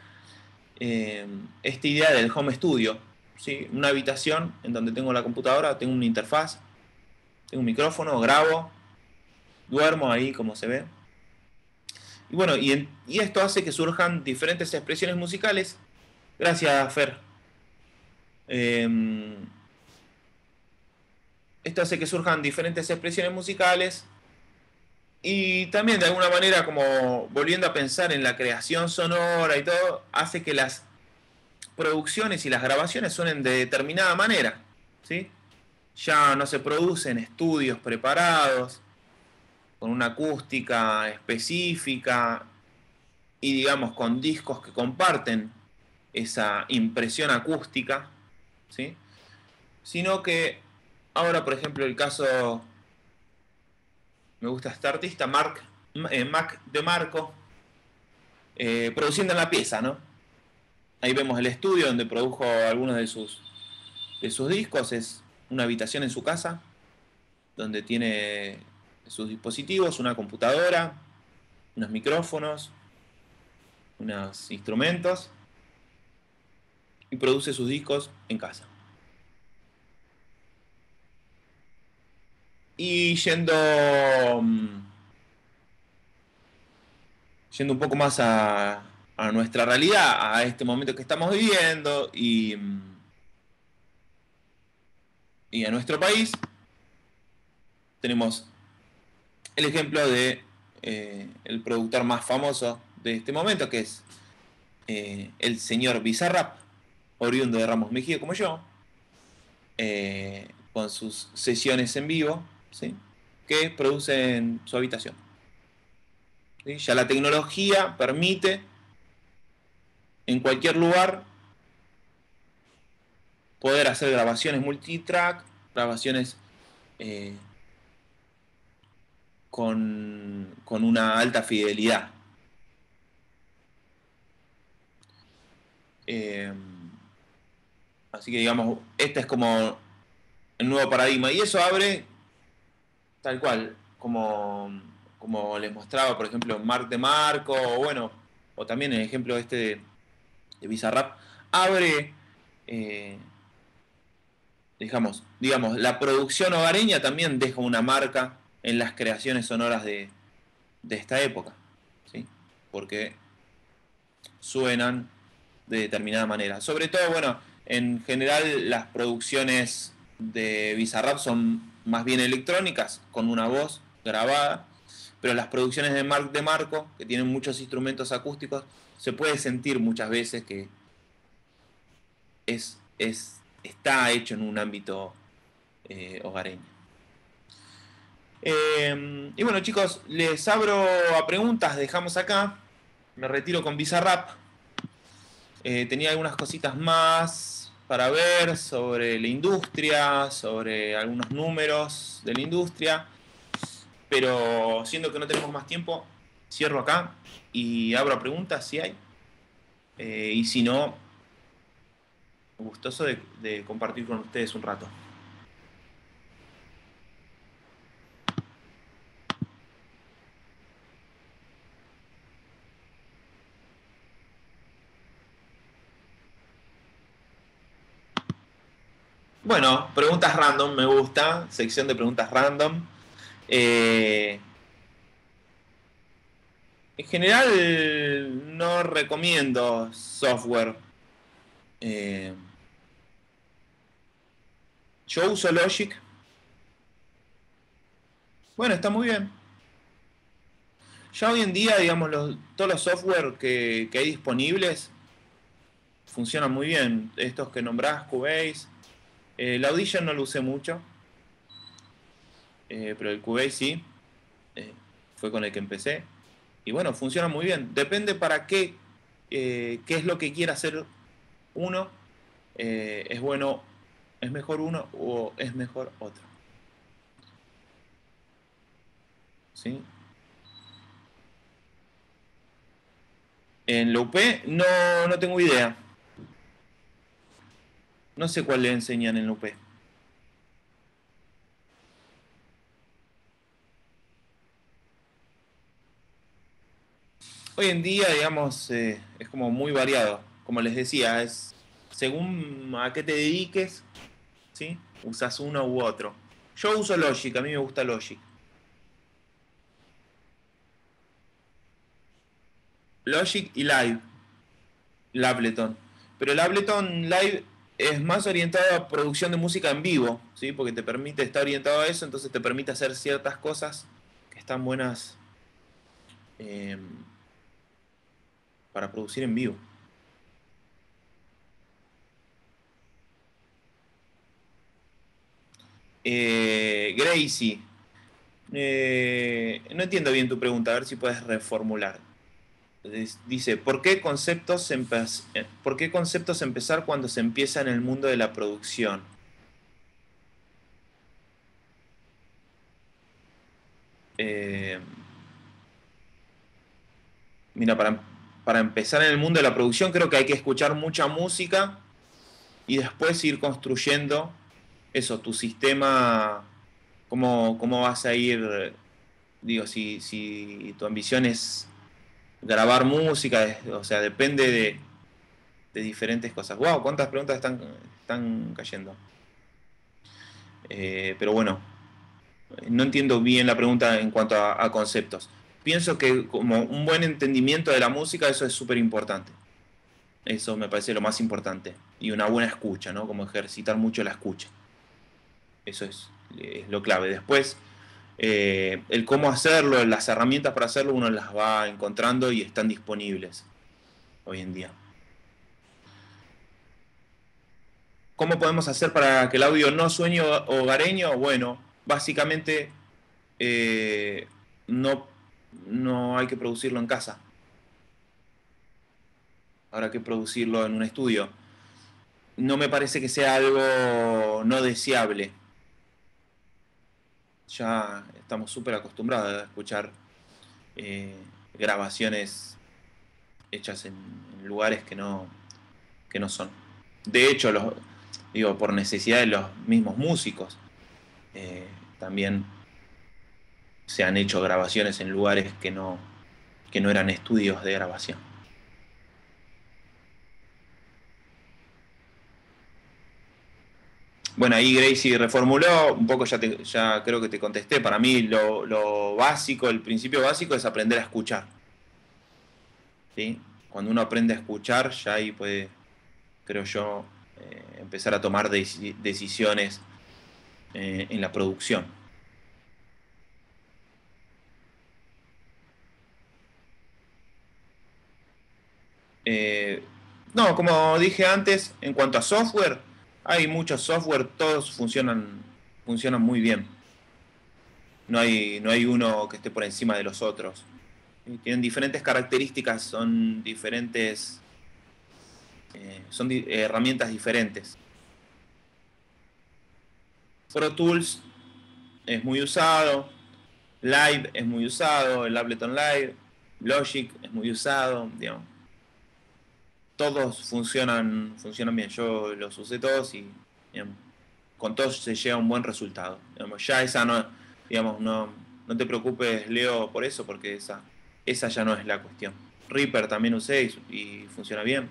idea del home studio, ¿sí? Una habitación en donde tengo la computadora, tengo una interfaz, tengo un micrófono, grabo, duermo ahí, como se ve. Y bueno, y esto hace que surjan diferentes expresiones musicales. Gracias, Fer. Esto hace que surjan diferentes expresiones musicales Y también de alguna manera, como volviendo a pensar en la creación sonora y todo, hace que las producciones y las grabaciones suenen de determinada manera, ¿sí? Ya no se producen estudios preparados, con una acústica específica y digamos con discos que comparten esa impresión acústica, ¿sí? Sino que ahora, por ejemplo, el caso, me gusta este artista, Mac DeMarco, produciendo en la pieza, ¿no? Ahí vemos el estudio donde produjo algunos de sus discos. Es una habitación en su casa donde tiene sus dispositivos, una computadora, unos micrófonos, unos instrumentos, y produce sus discos en casa. Y yendo un poco más a nuestra realidad, a este momento que estamos viviendo y a nuestro país, tenemos el ejemplo de el productor más famoso de este momento, que es el señor Bizarrap, oriundo de Ramos Mejía como yo, con sus sesiones en vivo, ¿sí? Que produce en su habitación. ¿Sí? Ya la tecnología permite en cualquier lugar poder hacer grabaciones multitrack, grabaciones con una alta fidelidad. Así que digamos, este es como el nuevo paradigma, y eso abre tal cual, como les mostraba, por ejemplo, Marc DeMarco, o bueno, o también el ejemplo este de Bizarrap, abre digamos, la producción hogareña también deja una marca en las creaciones sonoras de esta época, ¿sí? Porque suenan de determinada manera. Sobre todo, bueno, en general las producciones de Bizarrap son más bien electrónicas, con una voz grabada, pero las producciones de Marc DeMarco, que tienen muchos instrumentos acústicos, se puede sentir muchas veces que está hecho en un ámbito hogareño. Y bueno, chicos, les abro a preguntas, dejamos acá. Me retiro con Bizarrap. Tenía algunas cositas más para ver sobre la industria, sobre algunos números de la industria, pero siendo que no tenemos más tiempo, cierro acá y abro a preguntas si hay. Y si no, gustoso de compartir con ustedes un rato. Bueno, preguntas random, me gusta. Sección de preguntas random. En general no recomiendo software. Yo uso Logic. Bueno, está muy bien. Ya hoy en día, digamos, todos los software que hay disponibles funcionan muy bien. Estos que nombrás, Cubase. El Audition no lo usé mucho, pero el Cubase sí, fue con el que empecé. Y bueno, funciona muy bien. Depende para qué es lo que quiera hacer uno. Es bueno, es mejor uno o es mejor otro. ¿Sí? En la UP no tengo idea. No sé cuál le enseñan en la UP. Hoy en día, digamos, es como muy variado. Como les decía, es según a qué te dediques, ¿sí? Usas uno u otro. Yo uso Logic, a mí me gusta Logic. Logic y Live. Ableton. Pero el Ableton Live es más orientado a producción de música en vivo, ¿sí? Porque te permite, está orientado a eso, entonces te permite hacer ciertas cosas que están buenas para producir en vivo. Gracie, no entiendo bien tu pregunta, a ver si puedes reformular. Dice, ¿por qué conceptos empezar cuando se empieza en el mundo de la producción? Mira, para empezar en el mundo de la producción creo que hay que escuchar mucha música y después ir construyendo eso, tu sistema, cómo vas a ir, digo, si tu ambición es grabar música, o sea, depende de diferentes cosas. ¡Wow! ¿Cuántas preguntas están cayendo? Pero bueno, no entiendo bien la pregunta en cuanto a conceptos. Pienso que como un buen entendimiento de la música, eso es súper importante. Eso me parece lo más importante. Y una buena escucha, ¿no? Como ejercitar mucho la escucha. Eso es lo clave. Después, el cómo hacerlo, las herramientas para hacerlo, uno las va encontrando y están disponibles hoy en día. ¿Cómo podemos hacer para que el audio no suene hogareño? Bueno, básicamente no hay que producirlo en casa. Habrá que producirlo en un estudio. No me parece que sea algo no deseable. Ya estamos súper acostumbrados a escuchar grabaciones hechas en lugares que no son. De hecho, digo, por necesidad de los mismos músicos, también se han hecho grabaciones en lugares que no eran estudios de grabación. Bueno, ahí Gracie reformuló, un poco ya creo que te contesté. Para mí lo básico, el principio básico es aprender a escuchar. ¿Sí? Cuando uno aprende a escuchar, ya ahí puede, creo yo, empezar a tomar decisiones en la producción. No, como dije antes, en cuanto a software, hay muchos software, todos funcionan muy bien. No hay uno que esté por encima de los otros. Tienen diferentes características, son diferentes, herramientas diferentes. Pro Tools es muy usado, Live es muy usado, el Ableton Live, Logic es muy usado, digamos. Todos funcionan bien. Yo los usé todos y, digamos, con todos se llega a un buen resultado. Digamos, ya esa no te preocupes, Leo, por eso, porque esa ya no es la cuestión. Reaper también usé y funciona bien.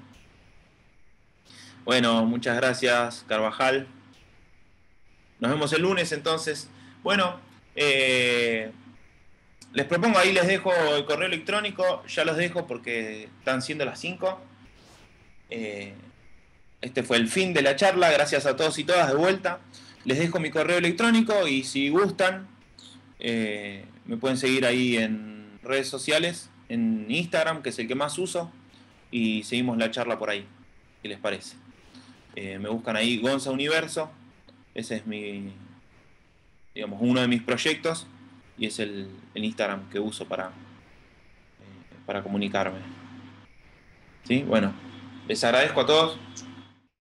Bueno, muchas gracias, Carvajal. Nos vemos el lunes entonces. Bueno, les propongo, ahí les dejo el correo electrónico. Ya los dejo porque están siendo las 5. Este fue el fin de la charla. Gracias a todos y todas de vuelta. Les dejo mi correo electrónico y si gustan me pueden seguir ahí en redes sociales, en Instagram, que es el que más uso, y seguimos la charla por ahí. ¿Qué les parece? Me buscan ahí Gonza Universo. Ese es uno de mis proyectos y es el Instagram que uso para comunicarme. ¿Sí? Bueno, les agradezco a todos.